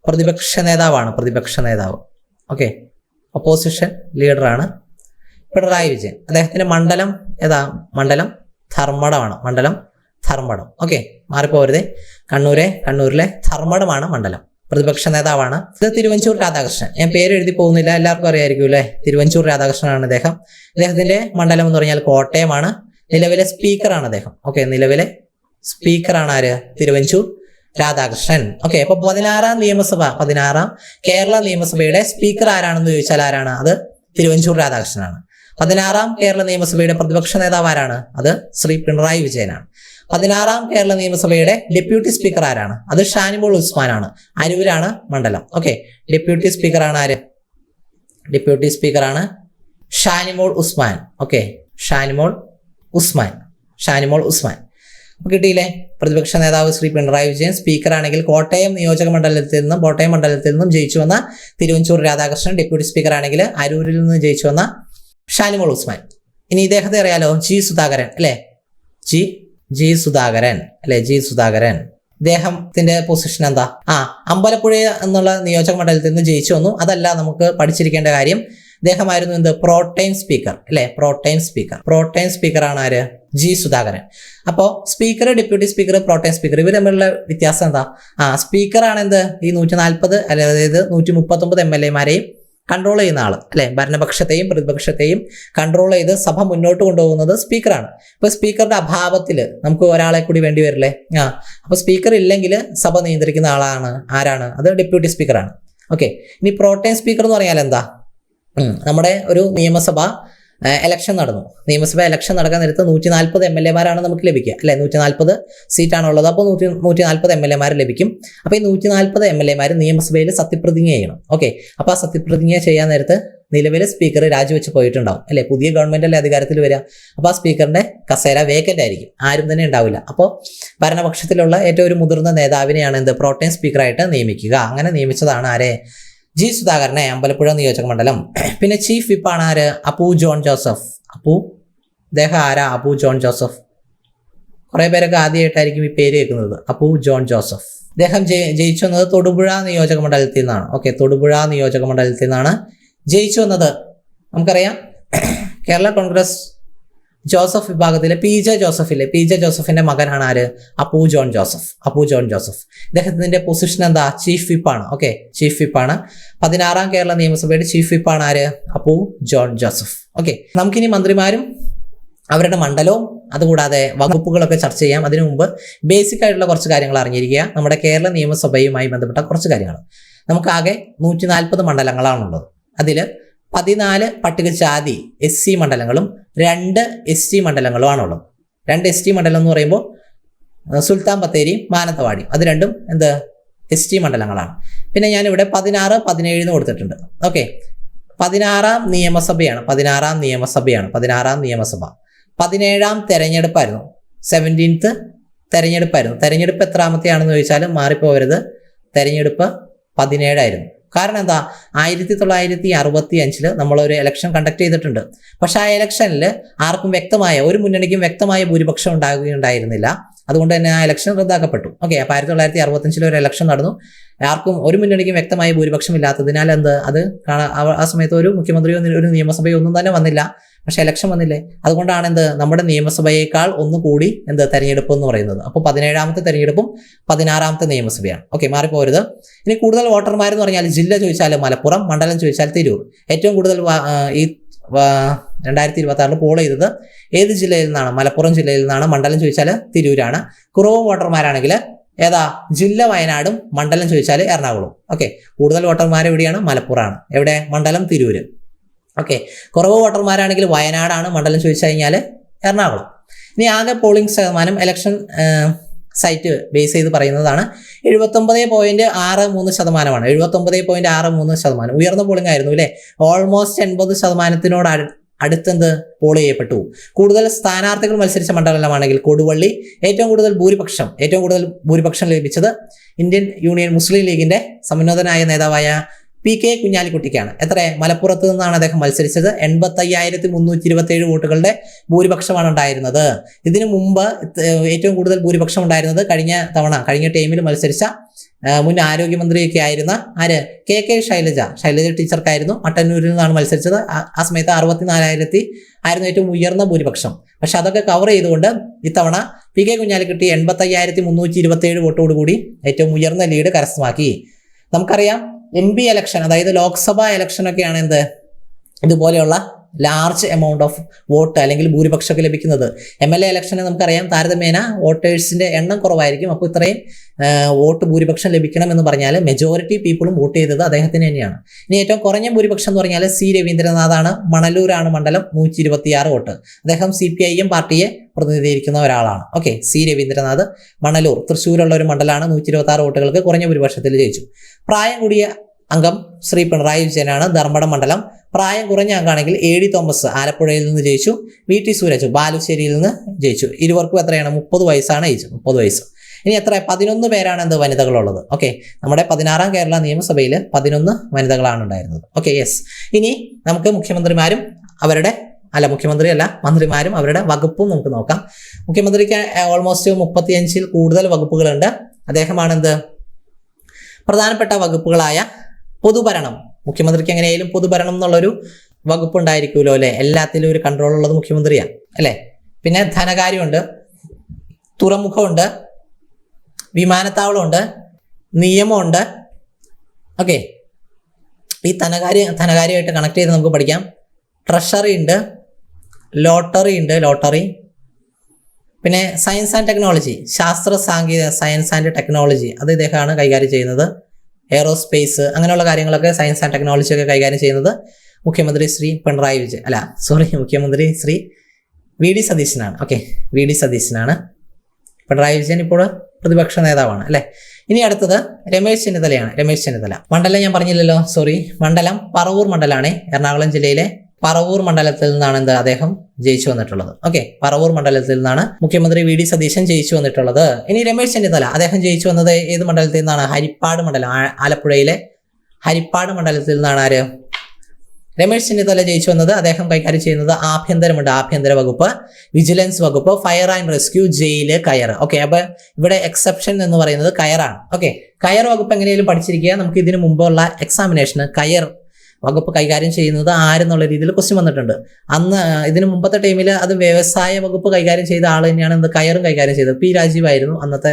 പ്രതിപക്ഷ നേതാവ്. ഓക്കെ, ഒപ്പോസിഷൻ ലീഡറാണ് പിണറായി വിജയൻ. അദ്ദേഹത്തിന്റെ മണ്ഡലം ഏതാ? മണ്ഡലം ധർമ്മടം. ഓക്കെ, മാറിപ്പോരുതേ. കണ്ണൂരിലെ ധർമ്മടമാണ് മണ്ഡലം. പ്രതിപക്ഷ നേതാവാണ്. ഇത് തിരുവഞ്ചൂർ രാധാകൃഷ്ണൻ. ഞാൻ പേര് എഴുതി പോകുന്നില്ല, എല്ലാവർക്കും അറിയായിരിക്കും അല്ലേ. തിരുവഞ്ചൂർ രാധാകൃഷ്ണനാണ് അദ്ദേഹം. അദ്ദേഹത്തിന്റെ മണ്ഡലം എന്ന് പറഞ്ഞാൽ കോട്ടയമാണ്. നിലവിലെ സ്പീക്കറാണ് അദ്ദേഹം. ഓക്കെ, നിലവിലെ സ്പീക്കറാണ് ആര്? തിരുവഞ്ചൂർ രാധാകൃഷ്ണൻ. ഓക്കെ, അപ്പൊ 16ാം കേരള നിയമസഭയുടെ സ്പീക്കർ ആരാണെന്ന് ചോദിച്ചാൽ ആരാണ്? അത് തിരുവഞ്ചൂർ രാധാകൃഷ്ണനാണ്. 16ാം കേരള നിയമസഭയുടെ പ്രതിപക്ഷ നേതാവ് ആരാണ്? അത് ശ്രീ പിണറായി വിജയനാണ്. 16ാം കേരള നിയമസഭയുടെ ഡെപ്യൂട്ടി സ്പീക്കർ ആരാണ്? അത് ഷാനിമോൾ ഉസ്മാൻ ആണ്. അരൂരാണ് മണ്ഡലം. ഓക്കെ, ഡെപ്യൂട്ടി സ്പീക്കർ ആണ് ആര്? ഡെപ്യൂട്ടി സ്പീക്കർ ആണ് ഷാനിമോൾ ഉസ്മാൻ. ഓക്കെ, ഷാനിമോൾ ഉസ്മാൻ. അപ്പൊ കിട്ടിയില്ലേ? പ്രതിപക്ഷ നേതാവ് ശ്രീ പിണറായി വിജയൻ സ്പീക്കർ ആണെങ്കിൽ കോട്ടയം മണ്ഡലത്തിൽ നിന്നും ജയിച്ചു വന്ന തിരുവഞ്ചൂർ രാധാകൃഷ്ണൻ, ഡെപ്യൂട്ടി സ്പീക്കർ ആണെങ്കിൽ അരൂരിൽ നിന്ന് ജയിച്ചു വന്ന ഷാനിമോൾ ഉസ്മാൻ. ഇനി ഇദ്ദേഹത്തെ അറിയാലോ, ജി സുധാകരൻ അല്ലെ? ജി സുധാകരൻ. ഇദ്ദേഹത്തിന്റെ പൊസിഷൻ എന്താ? അമ്പലപ്പുഴ എന്നുള്ള നിയോജക മണ്ഡലത്തിൽ നിന്ന് ജയിച്ചു വന്നു. അതല്ല നമുക്ക് പഠിച്ചിരിക്കേണ്ട കാര്യം, ഇദ്ദേഹമായിരുന്നു എന്ത്? പ്രോടൈം സ്പീക്കർ അല്ലെ? പ്രോടൈം സ്പീക്കർ ആണ് ആര്? ജി സുധാകരൻ. അപ്പോൾ speaker, deputy speaker, pro tem speaker ഇവർ തമ്മിലുള്ള വ്യത്യാസം എന്താ? സ്പീക്കർ ആണ് എന്ത്? ഈ 140 അതായത് 139 MLA-മാരെയും കൺട്രോൾ ചെയ്യുന്ന ആള് അല്ലെ? ഭരണപക്ഷത്തെയും പ്രതിപക്ഷത്തെയും കൺട്രോൾ ചെയ്ത് സഭ മുന്നോട്ട് കൊണ്ടുപോകുന്നത് സ്പീക്കറാണ്. ഇപ്പൊ സ്പീക്കറുടെ അഭാവത്തിൽ നമുക്ക് ഒരാളെ കൂടി വേണ്ടി വരില്ലേ? അപ്പൊ സ്പീക്കർ ഇല്ലെങ്കിൽ സഭ നിയന്ത്രിക്കുന്ന ആരാണ്? അത് ഡെപ്യൂട്ടി സ്പീക്കറാണ്. ഓക്കെ, ഇനി പ്രോടൈം സ്പീക്കർ എന്ന് പറഞ്ഞാൽ എന്താ? നമ്മുടെ ഒരു നിയമസഭ ഇലക്ഷൻ നടന്നു. നിയമസഭ ഇലക്ഷൻ നടക്കാൻ നേരത്ത് 140 MLA-മാരാണ് നമുക്ക് ലഭിക്കുക അല്ലെ? 140 സീറ്റാണുള്ളത്. അപ്പോൾ 140 MLA-മാർ ലഭിക്കും. അപ്പോൾ ഈ 140 MLA-മാർ നിയമസഭയിൽ സത്യപ്രതിജ്ഞ ചെയ്യണം. ഓക്കെ, അപ്പോൾ ആ സത്യപ്രതിജ്ഞ ചെയ്യാൻ നേരത്ത് നിലവിലെ സ്പീക്കർ രാജിവെച്ച് പോയിട്ടുണ്ടാവും അല്ലെ? പുതിയ ഗവൺമെന്റല്ലേ അധികാരത്തിൽ വരിക. അപ്പോൾ ആ സ്പീക്കറിന്റെ കസേര വേക്കന്റ് ആയിരിക്കും, ആരും തന്നെ ഉണ്ടാവില്ല. അപ്പോൾ ഭരണപക്ഷത്തിലുള്ള ഏറ്റവും ഒരു മുതിർന്ന നേതാവിനെയാണ് എന്ത്? പ്രോടൈം സ്പീക്കറായിട്ട് നിയമിക്കുക. അങ്ങനെ നിയമിച്ചതാണ് ആരെ? ജി സുധാകരനെ, അമ്പലപ്പുഴ നിയോജക മണ്ഡലം. പിന്നെ ചീഫ് വിപ്പാണ് ആര്? അപ്പു ജോൺ ജോസഫ്. ഇദ്ദേഹം ആരാ? അപ്പു ജോൺ ജോസഫ്. കുറെ പേരൊക്കെ ആദ്യമായിട്ടായിരിക്കും ഈ പേര് കേൾക്കുന്നത്. അപ്പു ജോൺ ജോസഫ്. ഇദ്ദേഹം ജയിച്ചു വന്നത് തൊടുപുഴ നിയോജക മണ്ഡലത്തിൽ നിന്നാണ്. ഓക്കെ, തൊടുപുഴ നിയോജക മണ്ഡലത്തിൽ നിന്നാണ് ജയിച്ചു വന്നത്. നമുക്കറിയാം കേരള കോൺഗ്രസ് ജോസഫ് വിഭാഗത്തിലെ പി ജെ ജോസഫിന്റെ മകനാണ് ആര്? അപ്പു ജോൺ ജോസഫ്. ഇദ്ദേഹത്തിന്റെ പൊസിഷൻ എന്താ? ചീഫ് വിപ്പാണ്. ഓക്കെ, ചീഫ് വിപ്പാണ്. 16ാം കേരള നിയമസഭയുടെ ചീഫ് വിപ്പാണ് ആര്? അപ്പു ജോൺ ജോസഫ്. ഓക്കെ, നമുക്കിനി മന്ത്രിമാരും അവരുടെ മണ്ഡലവും അതുകൂടാതെ വകുപ്പുകളൊക്കെ ചർച്ച ചെയ്യാം. അതിനു മുമ്പ് ബേസിക് ആയിട്ടുള്ള കുറച്ച് കാര്യങ്ങൾ അറിഞ്ഞിരിക്കുക. നമ്മുടെ കേരള നിയമസഭയുമായി ബന്ധപ്പെട്ട കുറച്ച് കാര്യങ്ങൾ. നമുക്കാകെ 140 മണ്ഡലങ്ങളാണുള്ളത്. അതിൽ 14 പട്ടികജാതി SC മണ്ഡലങ്ങളും 2 ST മണ്ഡലങ്ങളുമാണുള്ളത്. 2 ST മണ്ഡലം എന്ന് പറയുമ്പോൾ സുൽത്താൻ ബത്തേരി, മാനന്തവാടി, അത് രണ്ടും എന്ത്? ST മണ്ഡലങ്ങളാണ്. പിന്നെ ഞാനിവിടെ 16, 17 എന്ന് കൊടുത്തിട്ടുണ്ട്. ഓക്കെ, 16ാം നിയമസഭയാണ്. 17ാം തെരഞ്ഞെടുപ്പായിരുന്നു. 17th തെരഞ്ഞെടുപ്പായിരുന്നു. തെരഞ്ഞെടുപ്പ് എത്രാമത്തെയാണെന്ന് ചോദിച്ചാൽ മാറിപ്പോവരുത്. തെരഞ്ഞെടുപ്പ് 17 ആയിരുന്നു. കാരണം എന്താ? 1965 നമ്മളൊരു ഇലക്ഷൻ കണ്ടക്ട് ചെയ്തിട്ടുണ്ട്. പക്ഷെ ആ ഇലക്ഷനിൽ ആർക്കും ഒരു മുന്നണിക്കും വ്യക്തമായ ഭൂരിപക്ഷം ഉണ്ടാകുകയുണ്ടായിരുന്നില്ല. അതുകൊണ്ട് തന്നെ ആ ഇലക്ഷൻ റദ്ദാക്കപ്പെട്ടു. ഓക്കെ, അപ്പോൾ 1965 ഒരു ഇലക്ഷൻ നടന്നു. ഒരു മുന്നണിക്കും വ്യക്തമായ ഭൂരിപക്ഷം ഇല്ലാത്തതിനാൽ അത് ആ സമയത്ത് ഒരു മുഖ്യമന്ത്രിയോ ഒരു നിയമസഭയോ ഒന്നും തന്നെ വന്നില്ല. പക്ഷെ ഇലക്ഷൻ വന്നില്ലേ? അതുകൊണ്ടാണ് നമ്മുടെ നിയമസഭയേക്കാൾ ഒന്നുകൂടി തെരഞ്ഞെടുപ്പ് എന്ന് പറയുന്നത്. അപ്പോൾ 17ാമത്തെ തെരഞ്ഞെടുപ്പും 16ാമത്തെ നിയമസഭയാണ്. ഓക്കെ, മാറിപ്പോരുത്. ഇനി കൂടുതൽ വോട്ടർമാരെന്ന് പറഞ്ഞാൽ ജില്ല ചോദിച്ചാൽ മലപ്പുറം, മണ്ഡലം ചോദിച്ചാൽ തിരൂർ. ഏറ്റവും കൂടുതൽ ഈ 2026 പോൾ ചെയ്തത് ഏത് ജില്ലയിൽ നിന്നാണ്? മലപ്പുറം ജില്ലയിൽ നിന്നാണ്. മണ്ഡലം ചോദിച്ചാൽ തിരൂരാണ്. കുറവ് വോട്ടർമാരാണെങ്കിൽ ഏതാ? ജില്ല വയനാടും, മണ്ഡലം ചോദിച്ചാൽ എറണാകുളം. ഓക്കെ, കൂടുതൽ വോട്ടർമാർ എവിടെയാണ്? മലപ്പുറമാണ്. എവിടെ? മണ്ഡലം തിരൂര്. ഓക്കെ, കുറവ് വോട്ടർമാരാണെങ്കിൽ വയനാടാണ്, മണ്ഡലം ചോദിച്ചു കഴിഞ്ഞാൽ എറണാകുളം. ഇനി ആകെ പോളിംഗ് ശതമാനം ഇലക്ഷൻ സൈറ്റ് ബേസ് ചെയ്ത് പറയുന്നതാണ്. 79.63%. 79.63%. ഉയർന്ന പോളിംഗ് ആയിരുന്നു അല്ലേ? ഓൾമോസ്റ്റ് 80%-നോട് അടുത്തെന്ത് പോൾ ചെയ്യപ്പെട്ടു. കൂടുതൽ സ്ഥാനാർത്ഥികൾ മത്സരിച്ച മണ്ഡലമാണെങ്കിൽ കൊടുവള്ളി. ഏറ്റവും കൂടുതൽ ഭൂരിപക്ഷം ലഭിച്ചത് ഇന്ത്യൻ യൂണിയൻ മുസ്ലിം ലീഗിന്റെ സമുന്നതനായ നേതാവായ PK കുഞ്ഞാലിക്കുട്ടിക്കാണ്. മലപ്പുറത്ത് നിന്നാണ് അദ്ദേഹം മത്സരിച്ചത്. 85,327 വോട്ടുകളുടെ ഭൂരിപക്ഷമാണ് ഉണ്ടായിരുന്നത്. ഇതിനു മുമ്പ് ഏറ്റവും കൂടുതൽ ഭൂരിപക്ഷം ഉണ്ടായിരുന്നത് കഴിഞ്ഞ ടൈമിൽ മത്സരിച്ച മുൻ ആരോഗ്യമന്ത്രിയൊക്കെ ആയിരുന്ന KK ശൈലജ ടീച്ചർക്കായിരുന്നു. മട്ടന്നൂരിൽ നിന്നാണ് മത്സരിച്ചത്. ആ സമയത്ത് 64,000 ആയിരുന്നു ഏറ്റവും ഉയർന്ന ഭൂരിപക്ഷം. പക്ഷെ അതൊക്കെ കവർ ചെയ്തുകൊണ്ട് ഇത്തവണ PK കുഞ്ഞാലിക്കുട്ടി 85,327 വോട്ടോടുകൂടി ഏറ്റവും ഉയർന്ന ലീഡ് കരസ്ഥമാക്കി. നമുക്കറിയാം MP ഇലക്ഷൻ, അതായത് ലോക്സഭാ ഇലക്ഷനൊക്കെയാണ് ഇതുപോലെയുള്ള ലാർജ് എമൗണ്ട് ഓഫ് വോട്ട് അല്ലെങ്കിൽ ഭൂരിപക്ഷമൊക്കെ ലഭിക്കുന്നത്. MLA ഇലക്ഷന് നമുക്കറിയാം താരതമ്യേന വോട്ടേഴ്സിന്റെ എണ്ണം കുറവായിരിക്കും. അപ്പോൾ ഇത്രയും വോട്ട് ഭൂരിപക്ഷം ലഭിക്കണം എന്ന് പറഞ്ഞാൽ മെജോറിറ്റി പീപ്പിളും വോട്ട് ചെയ്തത് അദ്ദേഹത്തിന് തന്നെയാണ്. ഇനി ഏറ്റവും കുറഞ്ഞ ഭൂരിപക്ഷം എന്ന് പറഞ്ഞാൽ C. രവീന്ദ്രനാഥാണ്. മണലൂരാണ് മണ്ഡലം, 126 വോട്ട്. അദ്ദേഹം CPIM പാർട്ടിയെ പ്രതിനിധീകരിക്കുന്ന ഒരാളാണ്. Okay, C. രവീന്ദ്രനാഥ്, മണലൂർ, തൃശ്ശൂരുള്ള ഒരു മണ്ഡലമാണ്. 126 വോട്ടുകൾക്ക് കുറഞ്ഞ ഭൂരിപക്ഷത്തിൽ ജയിച്ചു. പ്രായം കൂടിയ അംഗം ശ്രീ പിണറായി വിജയനാണ്. ധർമ്മടം മണ്ഡലം. പ്രായം കുറഞ്ഞ അംഗമാണെങ്കിൽ AD തോമസ് ആലപ്പുഴയിൽ നിന്ന് ജയിച്ചു. VT സൂരജ് ബാലുശ്ശേരിയിൽ നിന്ന് ജയിച്ചു. ഇരുവർക്കും എത്രയാണ്? 30 വയസ്സാണ് ഏജ്, 30 വയസ്സ്. ഇനി എത്ര? 11 പേരാണ് വനിതകളുള്ളത്. ഓക്കെ, നമ്മുടെ 16ാം കേരള നിയമസഭയിൽ 11 വനിതകളാണ് ഉണ്ടായിരുന്നത്. Okay, yes. ഇനി നമുക്ക് മുഖ്യമന്ത്രിമാരും അവരുടെ മന്ത്രിമാരും അവരുടെ വകുപ്പും നമുക്ക് നോക്കാം. മുഖ്യമന്ത്രിക്ക് ഓൾമോസ്റ്റ് 35 കൂടുതൽ വകുപ്പുകളുണ്ട്. അദ്ദേഹമാണ് പ്രധാനപ്പെട്ട വകുപ്പുകളായ പൊതുഭരണം. മുഖ്യമന്ത്രിക്ക് എങ്ങനെയായാലും പൊതുഭരണം എന്നുള്ളൊരു വകുപ്പ് ഉണ്ടായിരിക്കുമല്ലോ അല്ലെ. എല്ലാത്തിലും ഒരു കൺട്രോൾ ഉള്ളത് മുഖ്യമന്ത്രിയാണ് അല്ലെ. പിന്നെ ധനകാര്യമുണ്ട്, തുറമുഖമുണ്ട്, വിമാനത്താവളമുണ്ട്, നിയമമുണ്ട്. ഓക്കെ, ഈ ധനകാര്യമായിട്ട് കണക്ട് ചെയ്ത് നമുക്ക് പഠിക്കാം. ട്രഷറി ഉണ്ട്, ലോട്ടറി. പിന്നെ സയൻസ് ആൻഡ് ടെക്നോളജി, ശാസ്ത്ര സാങ്കേതിക സയൻസ് ആൻഡ് ടെക്നോളജി, അത് ഇദ്ദേഹമാണ് കൈകാര്യം ചെയ്യുന്നത്. എയറോസ്പേസ് അങ്ങനെയുള്ള കാര്യങ്ങളൊക്കെ സയൻസ് ആൻഡ് ടെക്നോളജി ഒക്കെ കൈകാര്യം ചെയ്യുന്നത് മുഖ്യമന്ത്രി ശ്രീ VD സതീശനാണ്. ഓക്കെ, VD സതീശനാണ്. പിണറായി വിജയൻ ഇപ്പോൾ പ്രതിപക്ഷ നേതാവാണ് അല്ലെ. ഇനി അടുത്തത് രമേശ് ചെന്നിത്തല. മണ്ഡലം ഞാൻ പറഞ്ഞില്ലല്ലോ, മണ്ഡലം പറവൂർ മണ്ഡലമാണ്. എറണാകുളം ജില്ലയിലെ പറവൂർ മണ്ഡലത്തിൽ നിന്നാണ് അദ്ദേഹം ജയിച്ചു വന്നിട്ടുള്ളത്. ഓക്കെ, പറവൂർ മണ്ഡലത്തിൽ നിന്നാണ് മുഖ്യമന്ത്രി VD സതീശൻ ജയിച്ചു വന്നിട്ടുള്ളത്. ഇനി രമേശ് ചെന്നിത്തല അദ്ദേഹം ജയിച്ചു വന്നത് ഏത് മണ്ഡലത്തിൽ നിന്നാണ്? ഹരിപ്പാട് മണ്ഡലം, ആലപ്പുഴയിലെ ഹരിപ്പാട് മണ്ഡലത്തിൽ നിന്നാണ് രമേശ് ചെന്നിത്തല ജയിച്ചു വന്നത്. അദ്ദേഹം കൈകാര്യം ചെയ്യുന്നത് ആഭ്യന്തര വകുപ്പ്, വിജിലൻസ് വകുപ്പ്, ഫയർ ആൻഡ് റെസ്ക്യൂ, ജയില്, കയർ. ഓക്കെ, അപ്പൊ ഇവിടെ എക്സെപ്ഷൻ എന്ന് പറയുന്നത് കയറാണ്. ഓക്കെ, കയർ വകുപ്പ് എങ്ങനെയും പഠിച്ചിരിക്കുക. നമുക്ക് ഇതിനു മുമ്പുള്ള എക്സാമിനേഷന് കയർ വകുപ്പ് കൈകാര്യം ചെയ്യുന്നത് ആരെന്നുള്ള രീതിയിൽ ക്വസ്റ്റ്യൻ വന്നിട്ടുണ്ട്. അന്ന് ഇതിന് മുമ്പത്തെ ടൈമിൽ അത് വ്യവസായ വകുപ്പ് കൈകാര്യം ചെയ്ത ആൾ തന്നെയാണ് കയറും കൈകാര്യം ചെയ്തത്. P. രാജീവ് ആയിരുന്നു അന്നത്തെ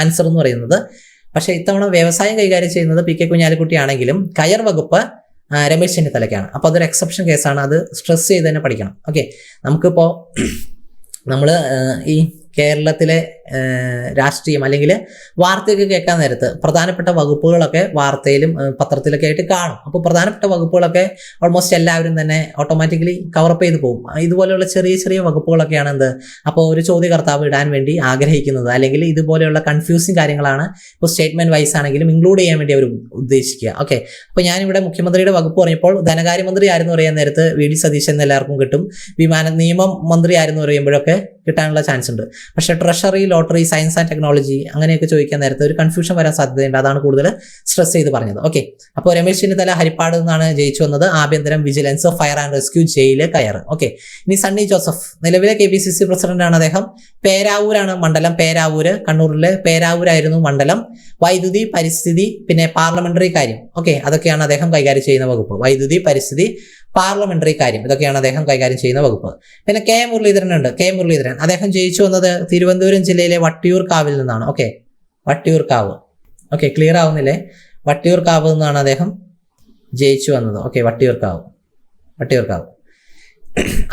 ആൻസർ എന്ന് പറയുന്നത്. പക്ഷെ ഇത്തവണ വ്യവസായം കൈകാര്യം ചെയ്യുന്നത് PK കുഞ്ഞാലിക്കുട്ടി ആണെങ്കിലും കയർ വകുപ്പ് രമേശ് ചെന്നിത്തലയ്ക്കാണ്. അപ്പോൾ അതൊരു എക്സെപ്ഷൻ കേസാണ്, അത് സ്ട്രെസ് ചെയ്ത് തന്നെ പഠിക്കണം. ഓക്കെ, നമുക്കിപ്പോൾ നമ്മൾ ഈ കേരളത്തിലെ രാഷ്ട്രീയം അല്ലെങ്കിൽ വാർത്തയൊക്കെ കേൾക്കാൻ നേരത്ത് പ്രധാനപ്പെട്ട വകുപ്പുകളൊക്കെ വാർത്തയിലും പത്രത്തിലൊക്കെ ആയിട്ട് കാണും. അപ്പോൾ പ്രധാനപ്പെട്ട വകുപ്പുകളൊക്കെ ഓൾമോസ്റ്റ് എല്ലാവരും തന്നെ ഓട്ടോമാറ്റിക്കലി കവറപ്പ് ചെയ്ത് പോകും. ഇതുപോലെയുള്ള ചെറിയ വകുപ്പുകളൊക്കെയാണ് അപ്പോൾ ഒരു ചോദ്യകർത്താവ് ഇടാൻ വേണ്ടി ആഗ്രഹിക്കുന്നത്, അല്ലെങ്കിൽ ഇതുപോലെയുള്ള കൺഫ്യൂസിങ് കാര്യങ്ങളാണ് ഇപ്പോൾ സ്റ്റേറ്റ്മെന്റ് വൈസ് ആണെങ്കിലും ഇൻക്ലൂഡ് ചെയ്യാൻ വേണ്ടി അവർ ഉദ്ദേശിക്കുക. ഓക്കെ, അപ്പോൾ ഞാനിവിടെ മുഖ്യമന്ത്രിയുടെ വകുപ്പ് പറഞ്ഞപ്പോൾ ധനകാര്യമന്ത്രി ആരെന്ന് പറയാൻ നേരത്ത് VD സതീശൻ എല്ലാവർക്കും കിട്ടും. നിയമം മന്ത്രി ആരെന്ന് പറയുമ്പോഴൊക്കെ കിട്ടാനുള്ള ചാൻസ് ഉണ്ട്. പക്ഷെ treasury, lottery, science and technology അങ്ങനെയൊക്കെ ചോദിക്കാൻ നേരത്തെ ഒരു കൺഫ്യൂഷൻ വരാൻ സാധ്യതയുണ്ട്. അതാണ് കൂടുതൽ സ്ട്രെസ് ചെയ്ത് പറഞ്ഞത്. ഓക്കെ, അപ്പോൾ രമേശ് ചെന്നിത്തല ഹരിപ്പാട് നിന്നാണ് ജയിച്ചു വന്നത്. ആഭ്യന്തരം, വിജിലൻസ്, ഫയർ ആൻഡ് റെസ്ക്യൂ, ജയില്, കയർ. ഓക്കെ, ഇനി സണ്ണി ജോസഫ് നിലവിലെ KPCC പ്രസിഡന്റാണ് അദ്ദേഹം. പേരാവൂരാണ് മണ്ഡലം. കണ്ണൂരിലെ പേരാവൂരായിരുന്നു മണ്ഡലം. വൈദ്യുതി, പരിസ്ഥിതി, പിന്നെ പാർലമെന്ററി കാര്യം. ഓക്കെ, അതൊക്കെയാണ് അദ്ദേഹം കൈകാര്യം ചെയ്യുന്ന വകുപ്പ്. വൈദ്യുതി, പരിസ്ഥിതി, പാർലമെന്ററി കാര്യം, ഇതൊക്കെയാണ് അദ്ദേഹം കൈകാര്യം ചെയ്യുന്ന വകുപ്പ്. പിന്നെ K. മുരളീധരൻ ഉണ്ട്. അദ്ദേഹം ജയിച്ചു വന്നത് തിരുവനന്തപുരം ജില്ലയിലെ വട്ടിയൂർക്കാവിൽ നിന്നാണ്. ഓക്കെ, വട്ടിയൂർക്കാവ്. ഓക്കെ, ക്ലിയർ ആവുന്നില്ലേ? വട്ടിയൂർക്കാവ് നിന്നാണ് അദ്ദേഹം ജയിച്ചു വന്നത്. ഓക്കെ, വട്ടിയൂർക്കാവ്.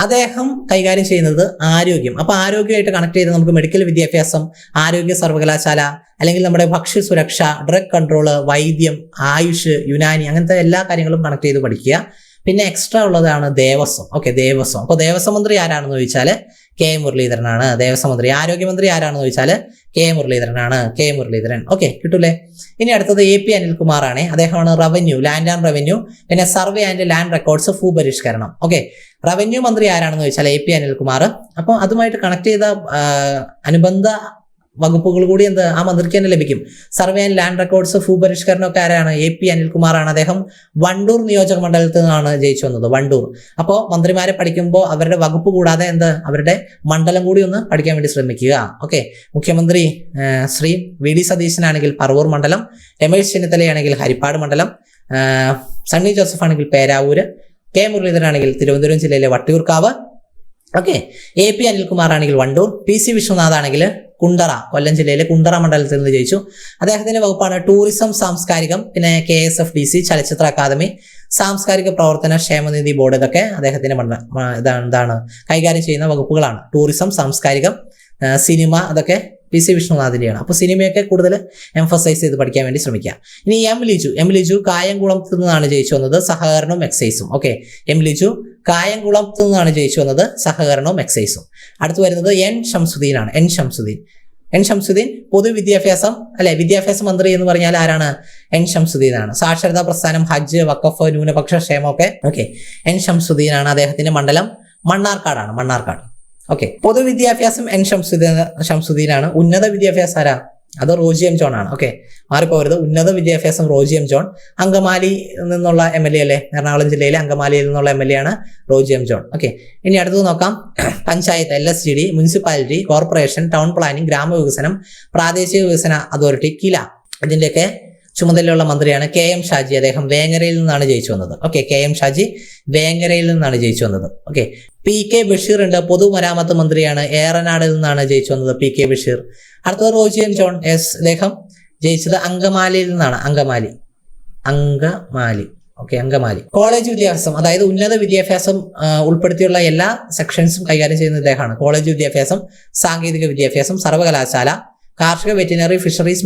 അദ്ദേഹം കൈകാര്യം ചെയ്യുന്നത് ആരോഗ്യം. അപ്പൊ ആരോഗ്യമായിട്ട് കണക്ട് ചെയ്ത് നമുക്ക് മെഡിക്കൽ വിദ്യാഭ്യാസം, ആരോഗ്യ സർവകലാശാല, അല്ലെങ്കിൽ നമ്മുടെ ഭക്ഷ്യസുരക്ഷ, ഡ്രഗ് കൺട്രോള്, വൈദ്യം, ആയുഷ്, യുനാനി, അങ്ങനത്തെ എല്ലാ കാര്യങ്ങളും കണക്ട് ചെയ്ത് പഠിക്കുക. പിന്നെ എക്സ്ട്രാ ഉള്ളതാണ് ദേവസ്വം. ഓക്കെ, ദേവസ്വം. അപ്പോൾ ദേവസ്വം മന്ത്രി ആരാണെന്ന് ചോദിച്ചാൽ K. മുരളീധരനാണ്. ദേവസ്വം മന്ത്രി. ആരോഗ്യമന്ത്രി ആരാണെന്ന് ചോദിച്ചാൽ K. മുരളീധരൻ. ഓക്കെ, കിട്ടൂലേ? ഇനി അടുത്തത് AP അനിൽകുമാർ ആണ്. അദ്ദേഹമാണ് റവന്യൂ, ലാൻഡ് ആൻഡ് റവന്യൂ, പിന്നെ സർവേ ആൻഡ് ലാൻഡ് റെക്കോർഡ്സ്, ഭൂപരിഷ്കരണം. ഓക്കെ, റവന്യൂ മന്ത്രി ആരാണെന്ന് ചോദിച്ചാൽ AP അനിൽകുമാർ. അപ്പോൾ അതുമായിട്ട് കണക്ട് ചെയ്ത അനുബന്ധ വകുപ്പുകൾ കൂടി ആ മന്ത്രിക്ക് തന്നെ ലഭിക്കും. സർവേ ആൻഡ് ലാൻഡ് റെക്കോർഡ്സ്, ഭൂപരിഷ്കരണം ഒക്കെ ആരാണ്? AP അനിൽകുമാറാണ്. അദ്ദേഹം വണ്ടൂർ നിയോജക മണ്ഡലത്തിൽ നിന്നാണ് ജയിച്ചു വന്നത്. വണ്ടൂർ. അപ്പോൾ മന്ത്രിമാരെ പഠിക്കുമ്പോൾ അവരുടെ വകുപ്പ് കൂടാതെ അവരുടെ മണ്ഡലം കൂടി ഒന്ന് പഠിക്കാൻ വേണ്ടി ശ്രമിക്കുക. ഓക്കെ, മുഖ്യമന്ത്രി ശ്രീ VD സതീശനാണെങ്കിൽ പറവൂർ മണ്ഡലം, രമേശ് ചെന്നിത്തലയാണെങ്കിൽ ഹരിപ്പാട് മണ്ഡലം, സണ്ണി ജോസഫ് ആണെങ്കിൽ പേരാവൂര്, K. മുരളീധരൻ ആണെങ്കിൽ തിരുവനന്തപുരം ജില്ലയിലെ വട്ടിയൂർക്കാവ്, ഓക്കെ. AP അനിൽകുമാർ ആണെങ്കിൽ വണ്ടൂർ, PC വിശ്വനാഥ് ആണെങ്കിൽ കുണ്ടറ, കൊല്ലം ജില്ലയിലെ കുണ്ടറ മണ്ഡലത്തിൽ നിന്ന് ജയിച്ചു. അദ്ദേഹത്തിന്റെ വകുപ്പാണ് ടൂറിസം, സാംസ്കാരികം, പിന്നെ KSFDC, ചലച്ചിത്ര അക്കാദമി, സാംസ്കാരിക പ്രവർത്തന ക്ഷേമനിധി ബോർഡ്. ഇതൊക്കെ അദ്ദേഹത്തിന്റെ എന്താണ് കൈകാര്യം ചെയ്യുന്ന വകുപ്പുകളാണ്. ടൂറിസം, സാംസ്കാരികം, സിനിമ, അതൊക്കെ PC വിശ്വനാഥിന്റെയാണ്. അപ്പോൾ സിനിമയൊക്കെ കൂടുതൽ എംഫസൈസ് ചെയ്ത് പഠിക്കാൻ വേണ്ടി ശ്രമിക്കുക. ഇനി എം ലിജു കായംകുളത്ത് നിന്നാണ് ജയിച്ചു വന്നത്, സഹകരണവും എക്സൈസും. ഓക്കെ, എം ലിജു കായംകുളത്ത് നിന്നാണ് ജയിച്ചു വന്നത്, സഹകരണവും എക്സൈസും. അടുത്ത് വരുന്നത് എൻ ഷംസുദ്ദീൻ ആണ്. എൻ ഷംസുദ്ദീൻ പൊതുവിദ്യാഭ്യാസം വിദ്യാഭ്യാസ മന്ത്രി എന്ന് പറഞ്ഞാൽ ആരാണ്? എൻ ഷംസുദ്ദീൻ ആണ്. സാക്ഷരതാ പ്രസ്ഥാനം, ഹജ്ജ്, വഖഫ്, ന്യൂനപക്ഷ ക്ഷേമമൊക്കെ. ഓക്കെ, എൻ ഷംസുദ്ദീൻ ആണ്. അദ്ദേഹത്തിന്റെ മണ്ഡലം മണ്ണാർക്കാട്. ഓക്കെ, പൊതുവിദ്യാഭ്യാസം എൻ ഷംസുദ്ദീൻ ആണ്. ഉന്നത വിദ്യാഭ്യാസം ആരാ? അത് റോജി എം ജോൺ ആണ്. ഓക്കെ, മാറിപ്പോകരുത്. ഉന്നത വിദ്യാഭ്യാസം റോജി എം ജോൺ. അങ്കമാലി നിന്നുള്ള MLA അല്ലേ? എറണാകുളം ജില്ലയിലെ അങ്കമാലിയിൽ നിന്നുള്ള MLA ആണ് റോജി എം ജോൺ. ഓക്കെ, ഇനി അടുത്തത് നോക്കാം. Panchayat, LSGD, municipality, corporation, town planning, ഗ്രാമവികസനം, പ്രാദേശിക വികസന അതോറിറ്റി, കില, ഇതിന്റെയൊക്കെ ചുമതലയുള്ള മന്ത്രിയാണ് KM ഷാജി. അദ്ദേഹം വേങ്ങരയിൽ നിന്നാണ് ജയിച്ചു വന്നത്. ഓക്കെ, KM ഷാജി വേങ്ങരയിൽ നിന്നാണ് ജയിച്ചു വന്നത്. ഓക്കെ, PK ബഷീർ ഉണ്ട്, പൊതുമരാമത്ത് മന്ത്രിയാണ്. ഏറനാടിൽ നിന്നാണ് ജയിച്ചു വന്നത് PK ബഷീർ. അടുത്തത് റോജി എം ജോൺ. അദ്ദേഹം ജയിച്ചത് അങ്കമാലിയിൽ നിന്നാണ്. അങ്കമാലി. ഓക്കെ, അങ്കമാലി. കോളേജ് വിദ്യാഭ്യാസം, അതായത് ഉന്നത വിദ്യാഭ്യാസം ഉൾപ്പെടുത്തിയുള്ള എല്ലാ സെക്ഷൻസും കൈകാര്യം ചെയ്യുന്ന ഇദ്ദേഹമാണ്. കോളേജ് വിദ്യാഭ്യാസം, സാങ്കേതിക വിദ്യാഭ്യാസം, സർവകലാശാല, കാർഷിക, വെറ്റിനറി, ഫിഷറീസ്,